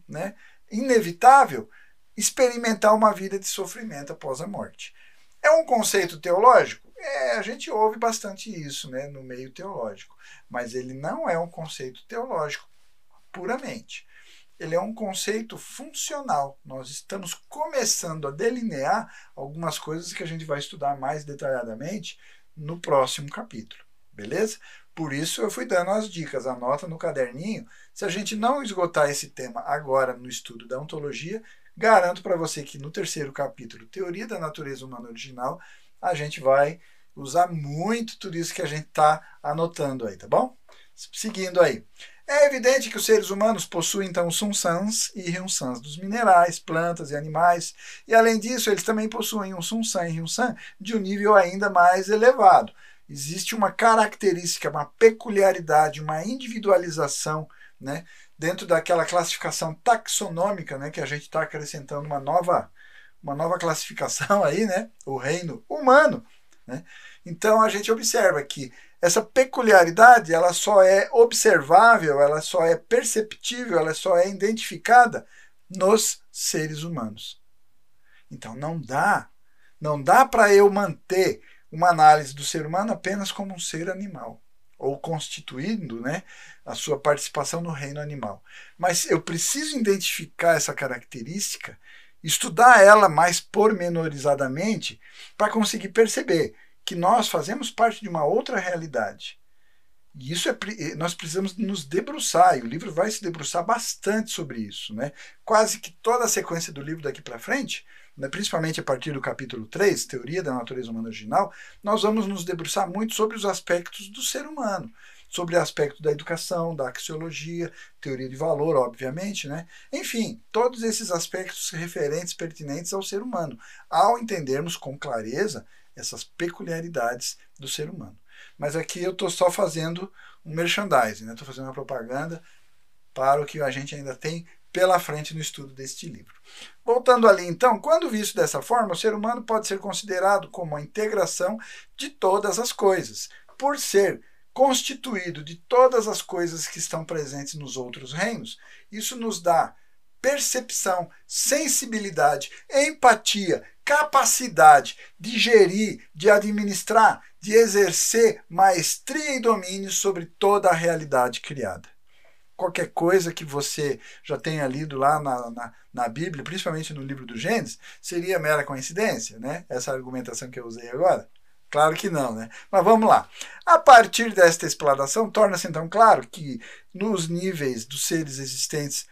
né, inevitável, experimentar uma vida de sofrimento após a morte. É um conceito teológico? A gente ouve bastante isso, né, no meio teológico, mas ele não é um conceito teológico puramente. Ele é um conceito funcional. Nós estamos começando a delinear algumas coisas que a gente vai estudar mais detalhadamente no próximo capítulo, beleza? Por isso eu fui dando as dicas, anota no caderninho. Se a gente não esgotar esse tema agora no estudo da ontologia, garanto para você que no terceiro capítulo, Teoria da Natureza Humana Original, a gente vai usar muito tudo isso que a gente está anotando aí, tá bom? Seguindo aí. É evidente que os seres humanos possuem, então, Sun-Sans e Hyun-Sans dos minerais, plantas e animais, e além disso, eles também possuem um Sun-San e Hyun-San de um nível ainda mais elevado, existe uma característica, uma peculiaridade, uma individualização, né, dentro daquela classificação taxonômica, né, que a gente está acrescentando uma nova classificação aí, né, o reino humano, né? Então a gente observa que essa peculiaridade ela só é observável, ela só é perceptível, ela só é identificada nos seres humanos. Então não dá para eu manter uma análise do ser humano apenas como um ser animal, ou constituindo, né, a sua participação no reino animal. Mas eu preciso identificar essa característica, estudar ela mais pormenorizadamente para conseguir perceber que nós fazemos parte de uma outra realidade. E isso nós precisamos nos debruçar, e o livro vai se debruçar bastante sobre isso, né? Quase que toda a sequência do livro daqui para frente, né, principalmente a partir do capítulo 3, Teoria da Natureza Humana Original, nós vamos nos debruçar muito sobre os aspectos do ser humano, sobre o aspecto da educação, da axiologia, teoria de valor, obviamente, né? Enfim, todos esses aspectos referentes, pertinentes ao ser humano, ao entendermos com clareza essas peculiaridades do ser humano. Mas aqui eu estou só fazendo um merchandising, estou fazendo uma propaganda para o que a gente ainda tem pela frente no estudo deste livro. Voltando ali então, quando visto dessa forma, o ser humano pode ser considerado como a integração de todas as coisas, por ser constituído de todas as coisas que estão presentes nos outros reinos. Isso nos dá percepção, sensibilidade, empatia, capacidade de gerir, de administrar, de exercer maestria e domínio sobre toda a realidade criada. Qualquer coisa que você já tenha lido lá na Bíblia, principalmente no livro do Gênesis, seria mera coincidência, né? Essa argumentação que eu usei agora? Claro que não, né? Mas vamos lá. A partir desta explanação, torna-se então claro que nos níveis dos seres existentes,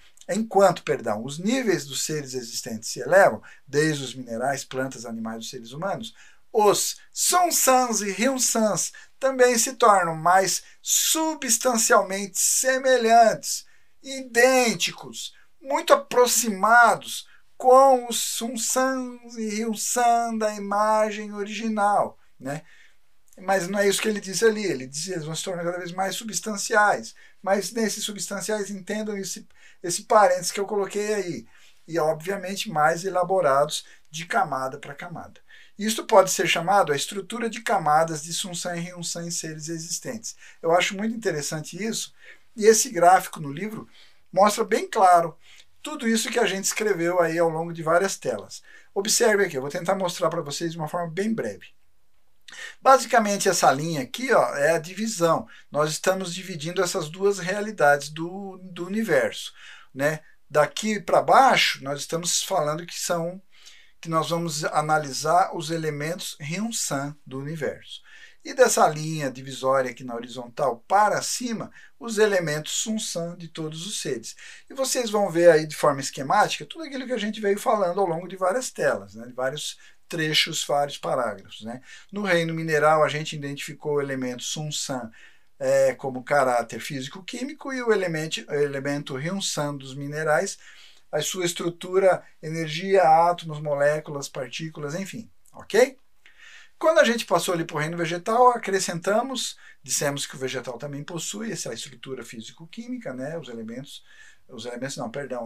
os níveis dos seres existentes se elevam, desde os minerais, plantas, animais, os seres humanos, os Sunsans e Ryunsans também se tornam mais substancialmente semelhantes, idênticos, muito aproximados com os Sunsans e Ryunsan da imagem original, né? Mas não é isso que ele diz ali, ele diz que eles vão se tornar cada vez mais substanciais, mas nesses substanciais entendam esse parênteses que eu coloquei aí, e obviamente mais elaborados de camada para camada. Isto pode ser chamado a estrutura de camadas de Sunsan e Ryunsan em seres existentes. Eu acho muito interessante isso, e esse gráfico no livro mostra bem claro tudo isso que a gente escreveu aí ao longo de várias telas. Observe aqui, eu vou tentar mostrar para vocês de uma forma bem breve. Basicamente, essa linha aqui, ó, é a divisão. Nós estamos dividindo essas duas realidades do universo, né? Daqui para baixo, nós estamos falando que nós vamos analisar os elementos Ryunsan do universo. E dessa linha divisória aqui na horizontal para cima, os elementos Sunsan de todos os seres. E vocês vão ver aí de forma esquemática tudo aquilo que a gente veio falando ao longo de várias telas, né? De vários trechos, vários parágrafos, né? No reino mineral, a gente identificou o elemento Sunsan como caráter físico-químico e o elemento Ryunsan dos minerais, a sua estrutura, energia, átomos, moléculas, partículas, enfim, ok? Quando a gente passou ali para o reino vegetal, acrescentamos, dissemos que o vegetal também possui essa estrutura físico-química, né?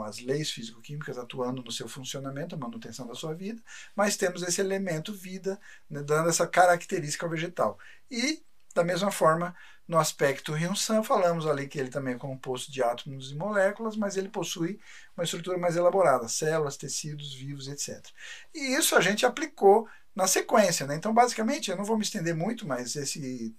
As leis físico-químicas atuando no seu funcionamento, a manutenção da sua vida, mas temos esse elemento vida, né, dando essa característica ao vegetal. E, da mesma forma, no aspecto Ryunsan, falamos ali que ele também é composto de átomos e moléculas, mas ele possui uma estrutura mais elaborada, células, tecidos vivos, etc. E isso a gente aplicou na sequência, né? Então, basicamente, eu não vou me estender muito, mas esse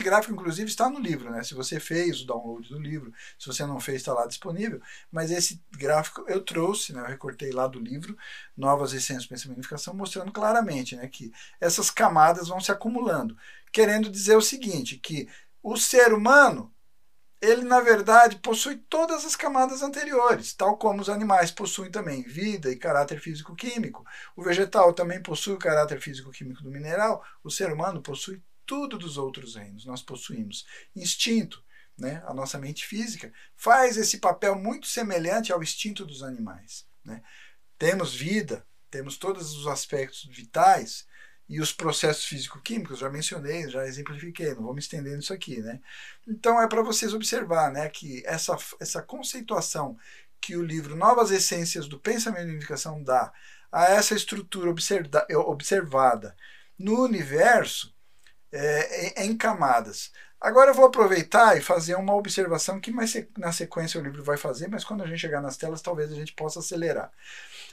gráfico, inclusive, está no livro, né? Se você fez o download do livro, se você não fez, está lá disponível, mas esse gráfico eu trouxe, né? Eu recortei lá do livro, Novas Essências do Pensamento e Unificação, mostrando claramente, né, que essas camadas vão se acumulando, querendo dizer o seguinte, que o ser humano, ele, na verdade, possui todas as camadas anteriores, tal como os animais possuem também vida e caráter físico-químico. O vegetal também possui o caráter físico-químico do mineral. O ser humano possui tudo dos outros reinos. Nós possuímos instinto, né? A nossa mente física faz esse papel muito semelhante ao instinto dos animais, né? Temos vida, temos todos os aspectos vitais, e os processos físico-químicos, já mencionei, já exemplifiquei, não vou me estender nisso aqui, né? Então é para vocês observar, né, que essa conceituação que o livro Novas Essências do Pensamento de Unificação dá a essa estrutura observada no universo em camadas. Agora eu vou aproveitar e fazer uma observação que mais na sequência o livro vai fazer, mas quando a gente chegar nas telas talvez a gente possa acelerar.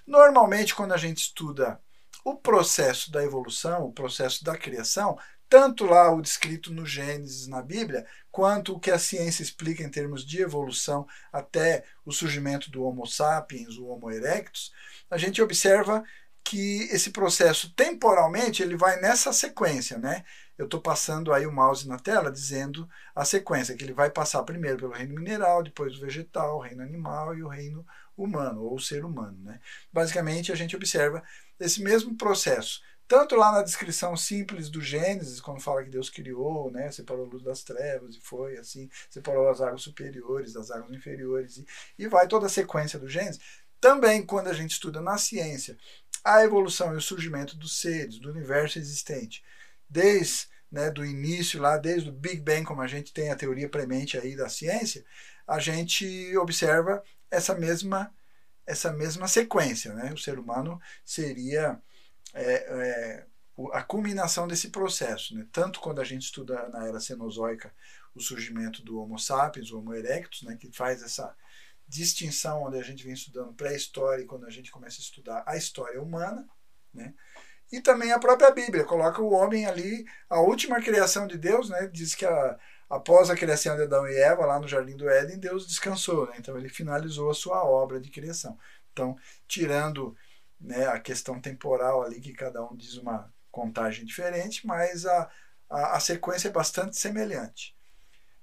Normalmente quando a gente estuda o processo da evolução, o processo da criação, tanto lá o descrito no Gênesis, na Bíblia, quanto o que a ciência explica em termos de evolução até o surgimento do Homo sapiens, o Homo erectus, a gente observa que esse processo temporalmente ele vai nessa sequência, né? Eu estou passando aí o mouse na tela dizendo a sequência, que ele vai passar primeiro pelo reino mineral, depois o vegetal, o reino animal e o reino humano, ou o ser humano, né? Basicamente a gente observa esse mesmo processo, tanto lá na descrição simples do Gênesis, quando fala que Deus criou, né, separou a luz das trevas e foi assim, separou as águas superiores das águas inferiores e vai toda a sequência do Gênesis. Também quando a gente estuda na ciência a evolução e o surgimento dos seres, do universo existente, desde do início lá, desde o Big Bang, como a gente tem a teoria premente aí da ciência, a gente observa essa mesma sequência, né? O ser humano seria a culminação desse processo, né? Tanto quando a gente estuda na era cenozoica o surgimento do Homo sapiens, o Homo erectus, né? Que faz essa distinção onde a gente vem estudando pré-história e quando a gente começa a estudar a história humana, né? E também a própria Bíblia coloca o homem ali, a última criação de Deus, né? Diz que após a criação de Adão e Eva, lá no Jardim do Éden, Deus descansou, né? Então ele finalizou a sua obra de criação. Então, tirando, né, a questão temporal ali, que cada um diz uma contagem diferente, mas a sequência é bastante semelhante.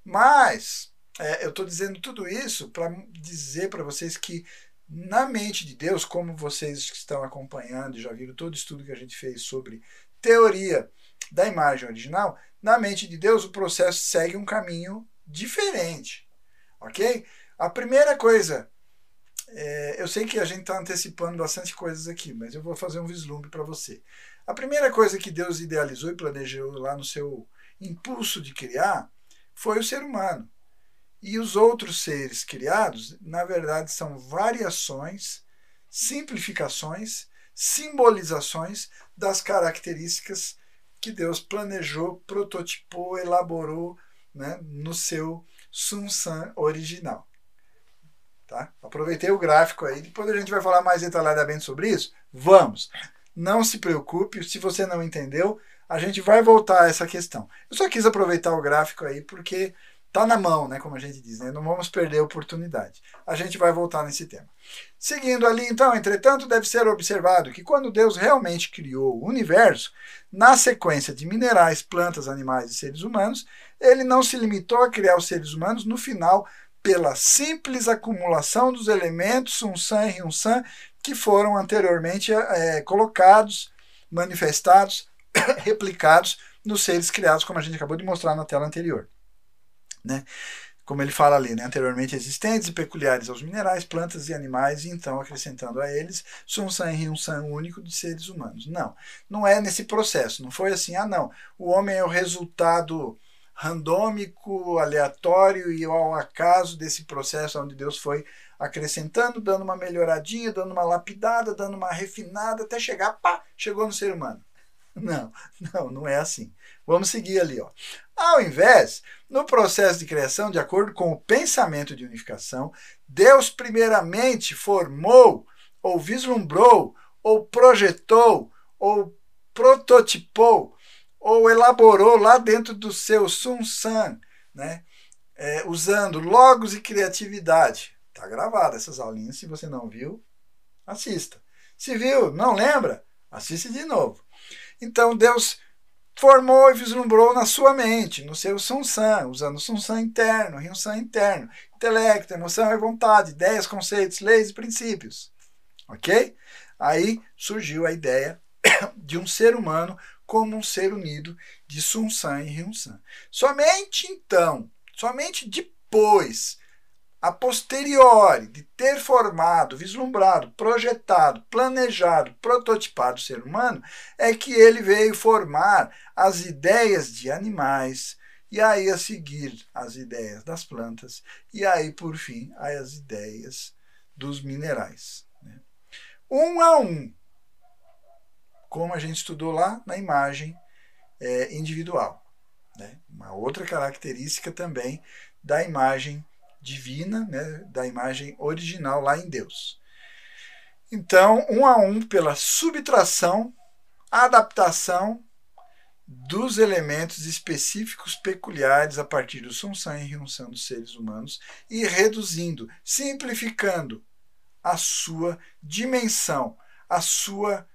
Mas eu estou dizendo tudo isso para dizer para vocês que na mente de Deus, como vocês que estão acompanhando e já viram todo o estudo que a gente fez sobre teoria da imagem original, na mente de Deus o processo segue um caminho diferente, ok? A primeira coisa, eu sei que a gente está antecipando bastante coisas aqui, mas eu vou fazer um vislumbre para você. A primeira coisa que Deus idealizou e planejou lá no seu impulso de criar foi o ser humano. E os outros seres criados, na verdade, são variações, simplificações, simbolizações das características que Deus planejou, prototipou, elaborou, né, no seu Sunsan original. Tá? Aproveitei o gráfico aí, depois a gente vai falar mais detalhadamente sobre isso. Vamos! Não se preocupe, se você não entendeu, a gente vai voltar a essa questão. Eu só quis aproveitar o gráfico aí porque tá na mão, né, como a gente diz, né? Não vamos perder a oportunidade. A gente vai voltar nesse tema. Seguindo ali, então, entretanto, deve ser observado que quando Deus realmente criou o universo, na sequência de minerais, plantas, animais e seres humanos, ele não se limitou a criar os seres humanos no final pela simples acumulação dos elementos Sunsan e Ryunsan que foram anteriormente colocados, manifestados, replicados nos seres criados, como a gente acabou de mostrar na tela anterior. Né? Como ele fala ali, né? Anteriormente existentes e peculiares aos minerais, plantas e animais, e então acrescentando a eles Sunsan e Ryunsan único de seres humanos. Não, não é nesse processo, não foi assim, não, o homem é o resultado randômico, aleatório e ao acaso desse processo onde Deus foi acrescentando, dando uma melhoradinha, dando uma lapidada, dando uma refinada, até chegar, pá, chegou no ser humano. Não é assim. Vamos seguir ali, ó. Ao invés, no processo de criação, de acordo com o pensamento de unificação, Deus primeiramente formou, ou vislumbrou, ou projetou, ou prototipou, ou elaborou lá dentro do seu Sunsan, né? Usando logos e criatividade. Está gravada essas aulinhas, se você não viu, assista. Se viu, não lembra? Assiste de novo. Então Deus formou e vislumbrou na sua mente, no seu Sunsan, usando o Sunsan interno, Ryunsan interno, intelecto, emoção e vontade, ideias, conceitos, leis e princípios. Ok? Aí surgiu a ideia de um ser humano como um ser unido de Sunsan e Ryunsan. Somente então, somente depois, a posteriori de ter formado, vislumbrado, projetado, planejado, prototipado o ser humano, é que ele veio formar as ideias de animais, e aí a seguir as ideias das plantas, e aí por fim as ideias dos minerais. Né? Um a um, como a gente estudou lá na imagem individual. Né? Uma outra característica também da imagem divina, né? Da imagem original lá em Deus. Então, um a um, pela subtração, adaptação dos elementos específicos peculiares a partir do Sunsan e Ryunsan dos seres humanos e reduzindo, simplificando a sua dimensão, a sua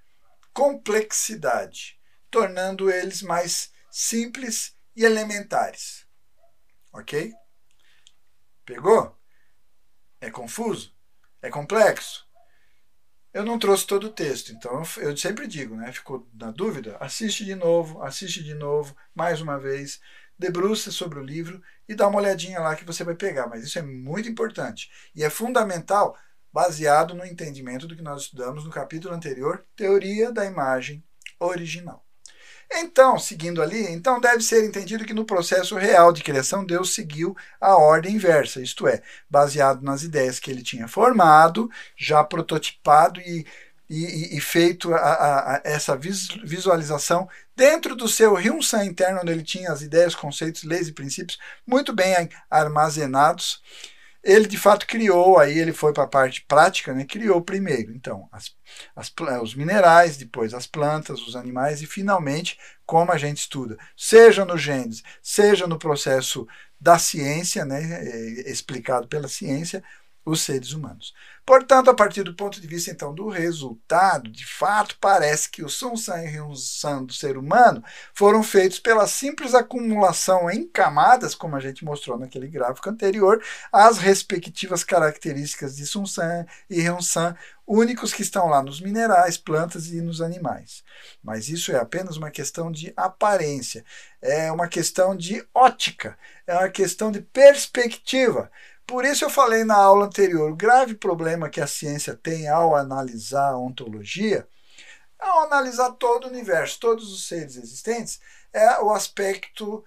complexidade, tornando eles mais simples e elementares. Ok? Pegou? É confuso? É complexo? Eu não trouxe todo o texto, então eu sempre digo, né? Ficou na dúvida? Assiste de novo, mais uma vez, debruça sobre o livro e dá uma olhadinha lá que você vai pegar. Mas isso é muito importante e é fundamental, baseado no entendimento do que nós estudamos no capítulo anterior, Teoria da Imagem Original. Então, seguindo ali, então deve ser entendido que no processo real de criação, Deus seguiu a ordem inversa, isto é, baseado nas ideias que ele tinha formado, já prototipado e feito essa visualização dentro do seu Ryunsan interno, onde ele tinha as ideias, conceitos, leis e princípios muito bem armazenados. Ele de fato criou, aí ele foi para a parte prática, né? Criou primeiro, então, os minerais, depois as plantas, os animais e finalmente, como a gente estuda, seja no Gênesis, seja no processo da ciência, né? Explicado pela ciência, os seres humanos. Portanto, a partir do ponto de vista então do resultado, de fato parece que o Sunsan e Ryunsan do ser humano foram feitos pela simples acumulação em camadas, como a gente mostrou naquele gráfico anterior, as respectivas características de Sunsan e Ryunsan, únicos que estão lá nos minerais, plantas e nos animais. Mas isso é apenas uma questão de aparência, é uma questão de ótica, é uma questão de perspectiva. Por isso eu falei na aula anterior, o grave problema que a ciência tem ao analisar a ontologia, ao analisar todo o universo, todos os seres existentes, é o aspecto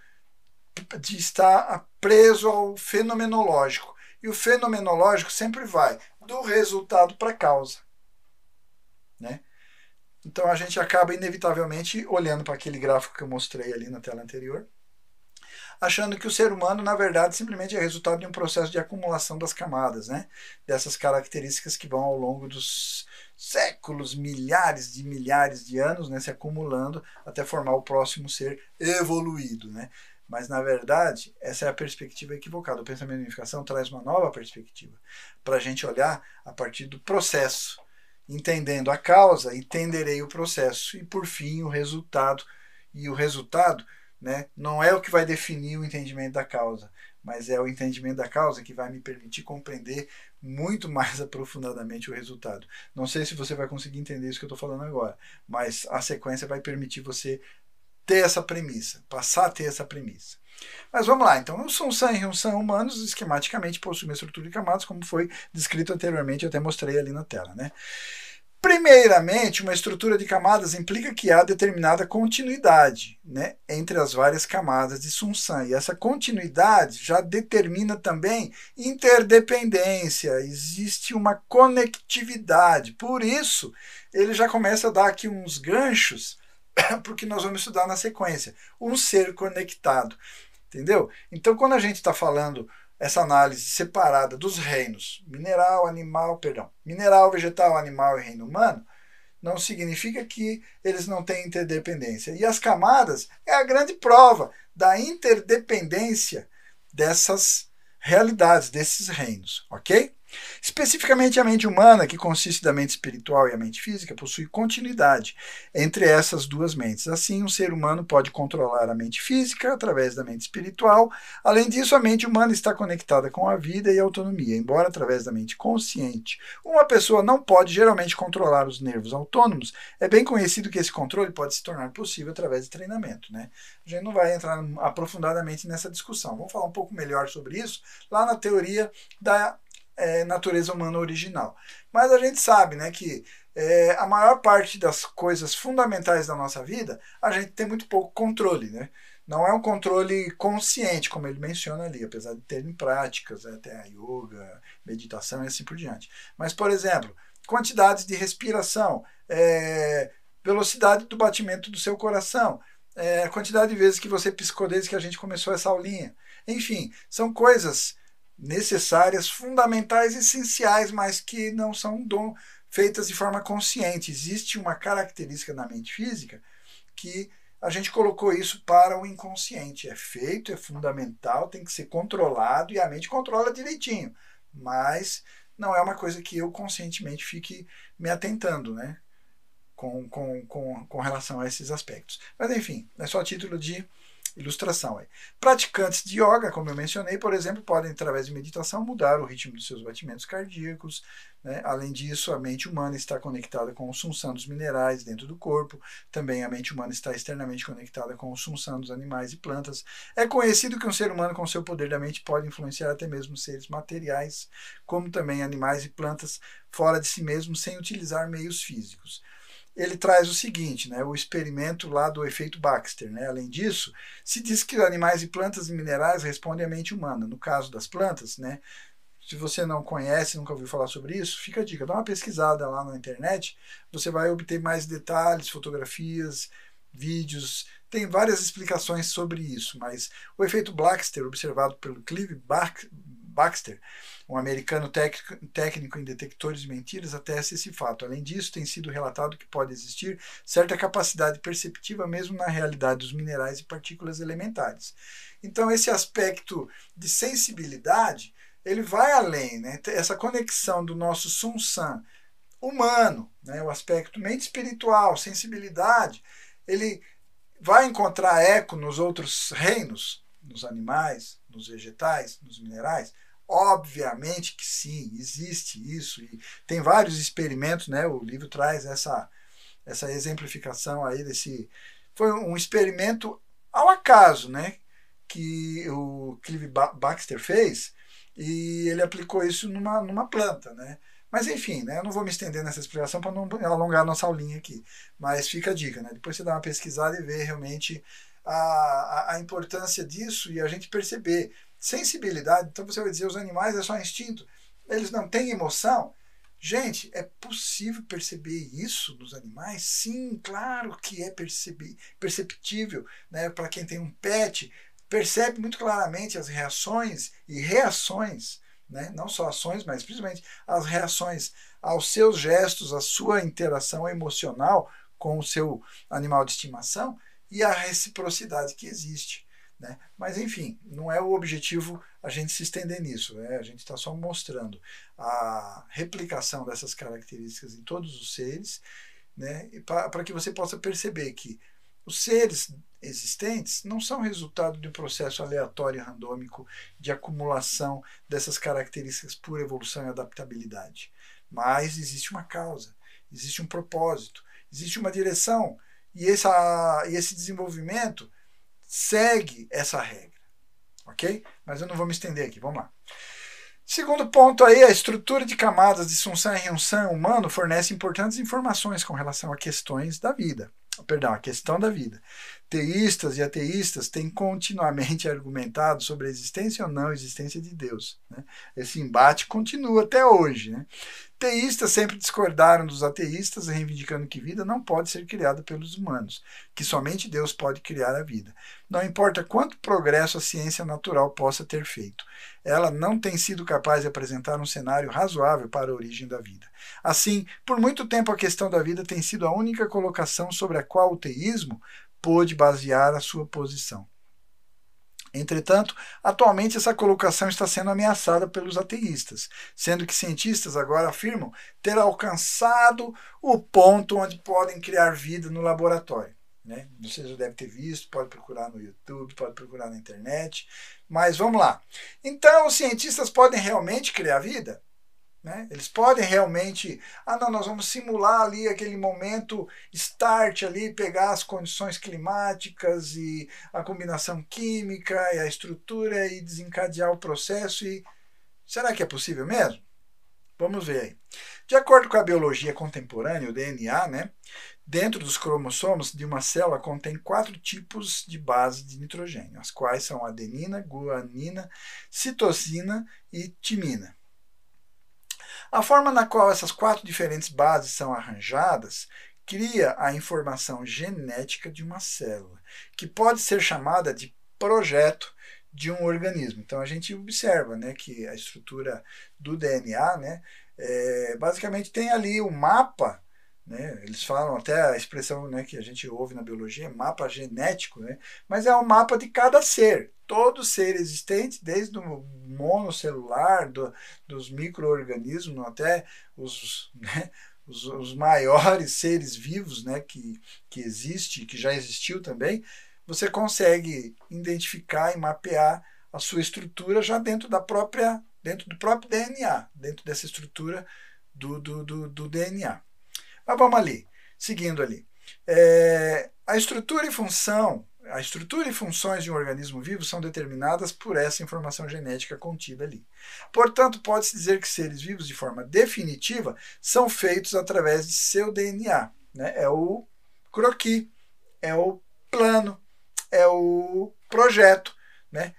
de estar preso ao fenomenológico. E o fenomenológico sempre vai do resultado para a causa. Né? Então a gente acaba inevitavelmente olhando para aquele gráfico que eu mostrei ali na tela anterior, achando que o ser humano, na verdade, simplesmente é resultado de um processo de acumulação das camadas, né? Dessas características que vão ao longo dos séculos, milhares de anos, né? Se acumulando até formar o próximo ser evoluído, né? Mas, na verdade, essa é a perspectiva equivocada. O pensamento de unificação traz uma nova perspectiva para a gente olhar a partir do processo. Entendendo a causa, entenderei o processo e, por fim, o resultado. E o resultado, né, não é o que vai definir o entendimento da causa, mas é o entendimento da causa que vai me permitir compreender muito mais aprofundadamente o resultado. Não sei se você vai conseguir entender isso que eu estou falando agora, mas a sequência vai permitir você ter essa premissa, passar a ter essa premissa. Mas vamos lá, então, os Sunsan e Ryunsan humanos esquematicamente possuem uma estrutura de camadas, como foi descrito anteriormente, eu até mostrei ali na tela, né? Primeiramente, uma estrutura de camadas implica que há determinada continuidade, né, entre as várias camadas de Sunsan. E essa continuidade já determina também interdependência, existe uma conectividade. Por isso, ele já começa a dar aqui uns ganchos para o que nós vamos estudar na sequência. Um ser conectado, entendeu? Então, quando a gente está falando essa análise separada dos reinos mineral, vegetal, animal e reino humano, não significa que eles não têm interdependência. E as camadas é a grande prova da interdependência dessas realidades, desses reinos, ok? Especificamente, a mente humana, que consiste da mente espiritual e a mente física, possui continuidade entre essas duas mentes. Assim, um ser humano pode controlar a mente física através da mente espiritual. Além disso, a mente humana está conectada com a vida e a autonomia, embora através da mente consciente. Uma pessoa não pode geralmente controlar os nervos autônomos. É bem conhecido que esse controle pode se tornar possível através de treinamento, né? A gente não vai entrar aprofundadamente nessa discussão. Vamos falar um pouco melhor sobre isso lá na teoria da natureza humana original. Mas a gente sabe, né, que a maior parte das coisas fundamentais da nossa vida, a gente tem muito pouco controle, né? Não é um controle consciente, como ele menciona ali, apesar de terem práticas, até a yoga, meditação e assim por diante. Mas, por exemplo, quantidades de respiração, velocidade do batimento do seu coração, a quantidade de vezes que você piscou desde que a gente começou essa aulinha. Enfim, são coisas necessárias, fundamentais, essenciais, mas que não são feitas de forma consciente. Existe uma característica na mente física que a gente colocou isso para o inconsciente. É feito, é fundamental, tem que ser controlado e a mente controla direitinho. Mas não é uma coisa que eu conscientemente fique me atentando, né? Com relação a esses aspectos. Mas enfim, é só título de ilustração aí. Praticantes de yoga, como eu mencionei, por exemplo, podem, através de meditação, mudar o ritmo dos seus batimentos cardíacos, né? Além disso, a mente humana está conectada com o sunsan dos minerais dentro do corpo. Também a mente humana está externamente conectada com o sunsan dos animais e plantas. É conhecido que um ser humano com seu poder da mente pode influenciar até mesmo seres materiais, como também animais e plantas fora de si mesmo, sem utilizar meios físicos. Ele traz o seguinte, né, o experimento lá do efeito Baxter. Né? Além disso, se diz que animais e plantas e minerais respondem à mente humana. No caso das plantas, né, se você não conhece, nunca ouviu falar sobre isso, fica a dica, dá uma pesquisada lá na internet, você vai obter mais detalhes, fotografias, vídeos, tem várias explicações sobre isso, mas o efeito Baxter, observado pelo Clive Baxter, um americano técnico em detectores de mentiras, atesta esse fato. Além disso, tem sido relatado que pode existir certa capacidade perceptiva mesmo na realidade dos minerais e partículas elementares. Então, esse aspecto de sensibilidade, ele vai além, né? Essa conexão do nosso sunsan humano, né? O aspecto mente espiritual, sensibilidade, ele vai encontrar eco nos outros reinos, nos animais, nos vegetais, nos minerais? Obviamente que sim, existe isso, e tem vários experimentos, né? O livro traz essa exemplificação aí desse... Foi um experimento ao acaso, né? Que o Clive Baxter fez, e ele aplicou isso numa planta, né? Mas enfim, né? Eu não vou me estender nessa explicação para não alongar a nossa aulinha aqui, mas fica a dica, né? Depois você dá uma pesquisada e vê realmente a importância disso e a gente perceber sensibilidade. Então você vai dizer, os animais é só instinto, eles não têm emoção. Gente, é possível perceber isso nos animais? Sim, claro que é perceptível, né? Para quem tem um pet, percebe muito claramente as reações e reações, né? Não só ações, mas principalmente as reações aos seus gestos, à sua interação emocional com o seu animal de estimação e a reciprocidade que existe. Né? Mas, enfim, não é o objetivo a gente se estender nisso. Né? A gente está só mostrando a replicação dessas características em todos os seres, né? Para que você possa perceber que os seres existentes não são resultado de um processo aleatório e randômico de acumulação dessas características por evolução e adaptabilidade. Mas existe uma causa, existe um propósito, existe uma direção, e esse desenvolvimento segue essa regra, ok? Mas eu não vou me estender aqui, vamos lá. Segundo ponto aí, a estrutura de camadas de Sunsan e Hyunsan humano fornece importantes informações com relação a questões da vida. Perdão, a questão da vida. Teístas e ateístas têm continuamente argumentado sobre a existência ou não existência de Deus. Né? Esse embate continua até hoje. Né? Teístas sempre discordaram dos ateístas, reivindicando que vida não pode ser criada pelos humanos, que somente Deus pode criar a vida. Não importa quanto progresso a ciência natural possa ter feito, ela não tem sido capaz de apresentar um cenário razoável para a origem da vida. Assim, por muito tempo a questão da vida tem sido a única colocação sobre a qual o teísmo pôde basear a sua posição. Entretanto, atualmente essa colocação está sendo ameaçada pelos ateístas, sendo que cientistas agora afirmam ter alcançado o ponto onde podem criar vida no laboratório. Né? Você já deve ter visto, pode procurar no YouTube, pode procurar na internet, mas vamos lá. Então, os cientistas podem realmente criar vida? Né? Eles podem realmente, não, nós vamos simular ali aquele momento start ali, pegar as condições climáticas e a combinação química e a estrutura e desencadear o processo. E será que é possível mesmo? Vamos ver aí. De acordo com a biologia contemporânea, o DNA, né, dentro dos cromossomos de uma célula contém 4 tipos de base de nitrogênio, as quais são adenina, guanina, citosina e timina. A forma na qual essas 4 diferentes bases são arranjadas cria a informação genética de uma célula, que pode ser chamada de projeto de um organismo. Então a gente observa, né, que a estrutura do DNA, né, basicamente tem ali o mapa, né, eles falam até a expressão, né, que a gente ouve na biologia, mapa genético, né, mas é um mapa de cada ser. Todo ser existente, desde o monocelular, dos micro-organismos até né, os maiores seres vivos, né, que existe, que já existiu também, você consegue identificar e mapear a sua estrutura já dentro do próprio DNA, dentro dessa estrutura do DNA. Mas vamos ali, seguindo ali. A estrutura e funções de um organismo vivo são determinadas por essa informação genética contida ali. Portanto, pode-se dizer que seres vivos, de forma definitiva, são feitos através de seu DNA. Né? É o croquis, é o plano, é o projeto. Né?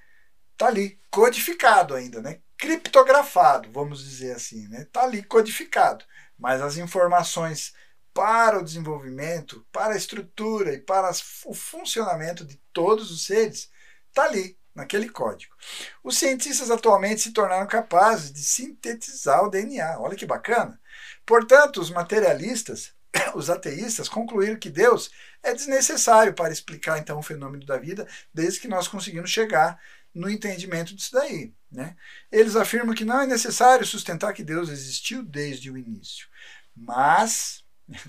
Tá ali, codificado ainda, né? Criptografado, vamos dizer assim. Né? Tá ali codificado. Mas as informações para o desenvolvimento, para a estrutura e para o funcionamento de todos os seres, está ali, naquele código. Os cientistas atualmente se tornaram capazes de sintetizar o DNA. Olha que bacana! Portanto, os materialistas, os ateístas, concluíram que Deus é desnecessário para explicar então o fenômeno da vida, desde que nós conseguimos chegar no entendimento disso daí. Né? Eles afirmam que não é necessário sustentar que Deus existiu desde o início. Mas,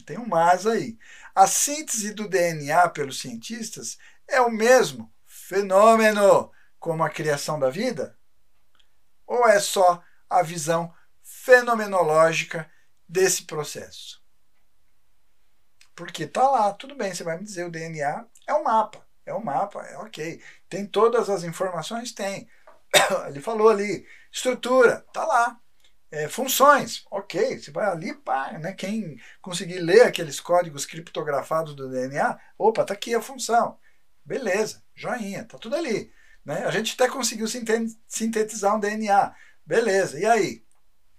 tem um mas aí, a síntese do DNA pelos cientistas é o mesmo fenômeno como a criação da vida? Ou é só a visão fenomenológica desse processo? Porque tá lá, tudo bem, você vai me dizer, o DNA é um mapa, é ok. Tem todas as informações? Tem. Ele falou ali, estrutura, tá lá. Funções, ok, você vai ali, pá, né? Quem conseguir ler aqueles códigos criptografados do DNA, opa, tá aqui a função. Beleza, joinha, tá tudo ali. Né? A gente até conseguiu sintetizar um DNA. Beleza, e aí?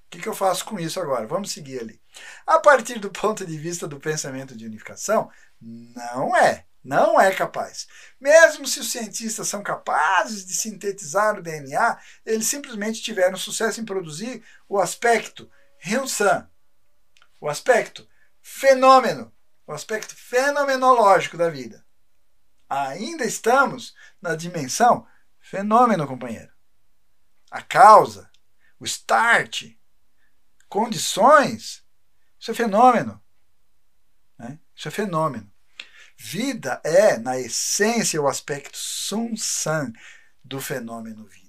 O que eu faço com isso agora? Vamos seguir ali. A partir do ponto de vista do pensamento de unificação, não é capaz. Mesmo se os cientistas são capazes de sintetizar o DNA, eles simplesmente tiveram sucesso em produzir o aspecto Ryun-san, o aspecto fenômeno, o aspecto fenomenológico da vida. Ainda estamos na dimensão fenômeno, companheiro. A causa, o start, condições, isso é fenômeno. Né? Isso é fenômeno. Vida é, na essência, o aspecto sun-san do fenômeno vida.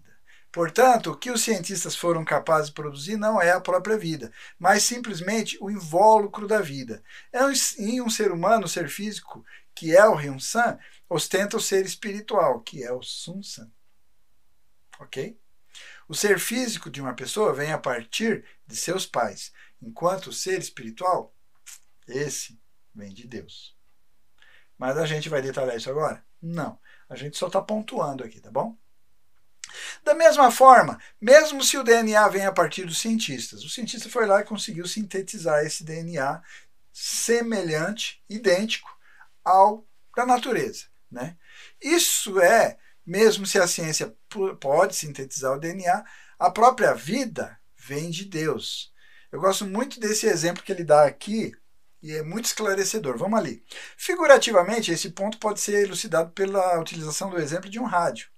Portanto, o que os cientistas foram capazes de produzir não é a própria vida, mas simplesmente o invólucro da vida. Em um ser humano, o ser físico, que é o Ryun-san, ostenta o ser espiritual, que é o sun-san. Ok? O ser físico de uma pessoa vem a partir de seus pais, enquanto o ser espiritual, esse vem de Deus. Mas a gente vai detalhar isso agora? Não. A gente só está pontuando aqui, tá bom? Da mesma forma, mesmo se o DNA vem a partir dos cientistas, o cientista foi lá e conseguiu sintetizar esse DNA semelhante, idêntico ao da natureza. Né? Isso é, mesmo se a ciência pode sintetizar o DNA, a própria vida vem de Deus. Eu gosto muito desse exemplo que ele dá aqui, e é muito esclarecedor. Vamos ali. Figurativamente, esse ponto pode ser elucidado pela utilização do exemplo de um rádio.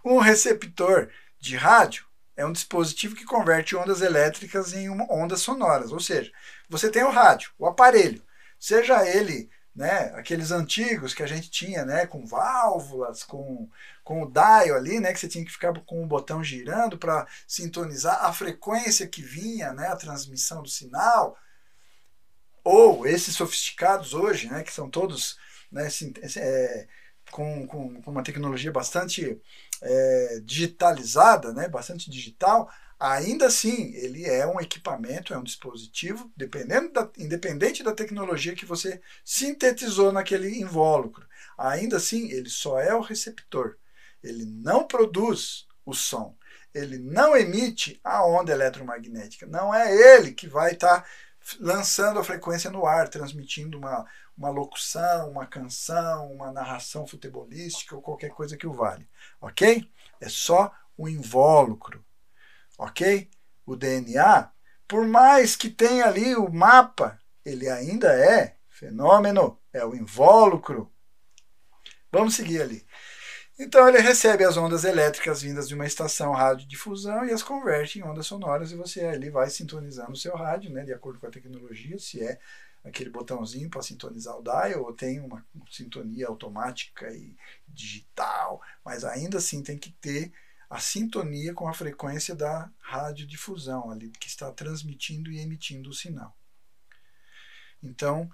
Um receptor de rádio é um dispositivo que converte ondas elétricas em ondas sonoras, ou seja, você tem o rádio, o aparelho, seja ele, né, aqueles antigos que a gente tinha, né, com válvulas, com o dial ali, né, que você tinha que ficar com o botão girando para sintonizar a frequência que vinha, né, a transmissão do sinal, ou esses sofisticados hoje, né, que são todos, né, com uma tecnologia bastante digitalizada, né, bastante digital, ainda assim ele é um equipamento, é um dispositivo, independente da tecnologia que você sintetizou naquele invólucro. Ainda assim, ele só é o receptor. Ele não produz o som. Ele não emite a onda eletromagnética. Não é ele que vai estar lançando a frequência no ar, transmitindo uma locução, uma canção, uma narração futebolística ou qualquer coisa que o valha. Ok? É só o invólucro. Ok? O DNA, por mais que tenha ali o mapa, ele ainda é fenômeno, é o invólucro. Vamos seguir ali. Então ele recebe as ondas elétricas vindas de uma estação radiodifusão e as converte em ondas sonoras e você ali vai sintonizando o seu rádio, né, de acordo com a tecnologia, se é aquele botãozinho para sintonizar o dial ou tem uma sintonia automática e digital, mas ainda assim tem que ter a sintonia com a frequência da radiodifusão ali que está transmitindo e emitindo o sinal. Então,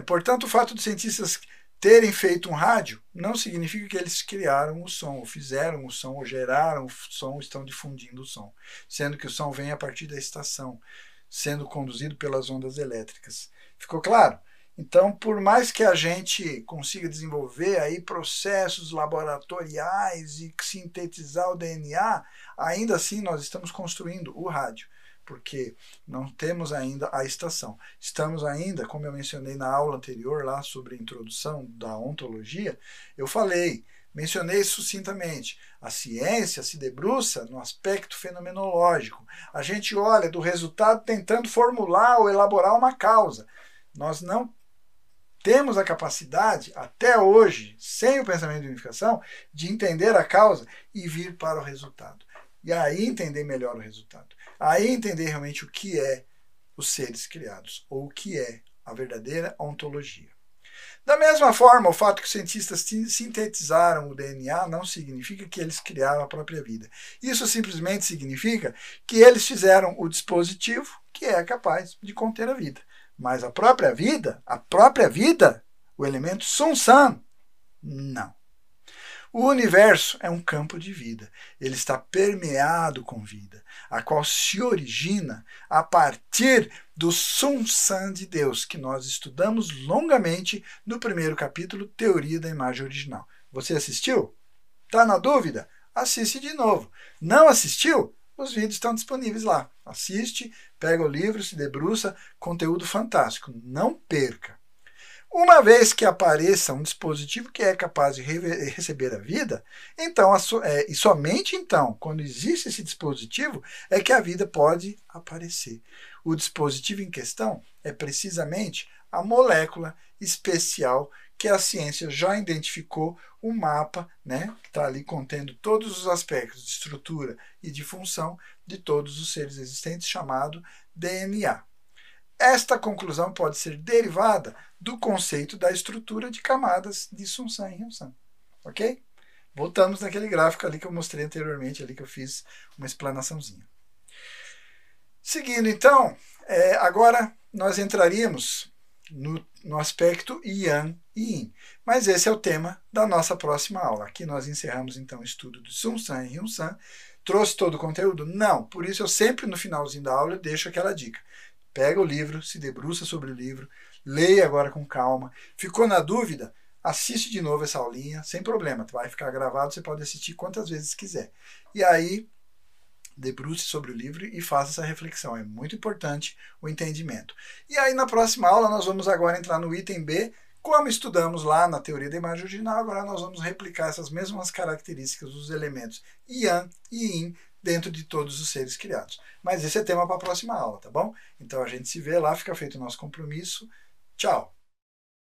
portanto, o fato de cientistas terem feito um rádio não significa que eles criaram o som, ou fizeram o som, ou geraram o som, ou estão difundindo o som, sendo que o som vem a partir da estação, sendo conduzido pelas ondas elétricas. Ficou claro? Então, por mais que a gente consiga desenvolver aí processos laboratoriais e sintetizar o DNA, ainda assim nós estamos construindo o rádio, porque não temos ainda a estação. Estamos ainda, como eu mencionei na aula anterior, lá sobre a introdução da ontologia, mencionei sucintamente, a ciência se debruça no aspecto fenomenológico. A gente olha do resultado tentando formular ou elaborar uma causa. Nós não temos a capacidade, até hoje, sem o pensamento de unificação, de entender a causa e vir para o resultado. E aí entender melhor o resultado. Aí entender realmente o que é os seres criados, ou o que é a verdadeira ontologia. Da mesma forma, o fato que os cientistas sintetizaram o DNA não significa que eles criaram a própria vida. Isso simplesmente significa que eles fizeram o dispositivo que é capaz de conter a vida. Mas a própria vida, o elemento Sun, não. O universo é um campo de vida. Ele está permeado com vida, a qual se origina a partir do Sun de Deus, que nós estudamos longamente no primeiro capítulo, Teoria da Imagem Original. Você assistiu? Está na dúvida? Assiste de novo. Não assistiu? Os vídeos estão disponíveis lá. Assiste, pega o livro, se debruça, conteúdo fantástico. Não perca. Uma vez que apareça um dispositivo que é capaz de receber a vida, então, e somente então, quando existe esse dispositivo, é que a vida pode aparecer. O dispositivo em questão é precisamente a molécula especial que a ciência já identificou um mapa, né, que está ali contendo todos os aspectos de estrutura e de função de todos os seres existentes, chamado DNA. Esta conclusão pode ser derivada do conceito da estrutura de camadas de Sun e Ryun. Ok? Voltamos naquele gráfico ali que eu mostrei anteriormente, ali que eu fiz uma explanaçãozinha. Seguindo então, agora nós entraríamos no aspecto Yang e Yin. Mas esse é o tema da nossa próxima aula. Aqui nós encerramos então o estudo do Sun e Ryun. Trouxe todo o conteúdo? Não. Por isso eu sempre no finalzinho da aula eu deixo aquela dica. Pega o livro, se debruça sobre o livro, leia agora com calma. Ficou na dúvida? Assiste de novo essa aulinha, sem problema. Vai ficar gravado, você pode assistir quantas vezes quiser. E aí, debruce sobre o livro e faça essa reflexão. É muito importante o entendimento. E aí, na próxima aula, nós vamos agora entrar no item B. Como estudamos lá na teoria da imagem original, agora nós vamos replicar essas mesmas características dos elementos Yang e Yin dentro de todos os seres criados. Mas esse é tema para a próxima aula, tá bom? Então a gente se vê lá, fica feito o nosso compromisso. Tchau!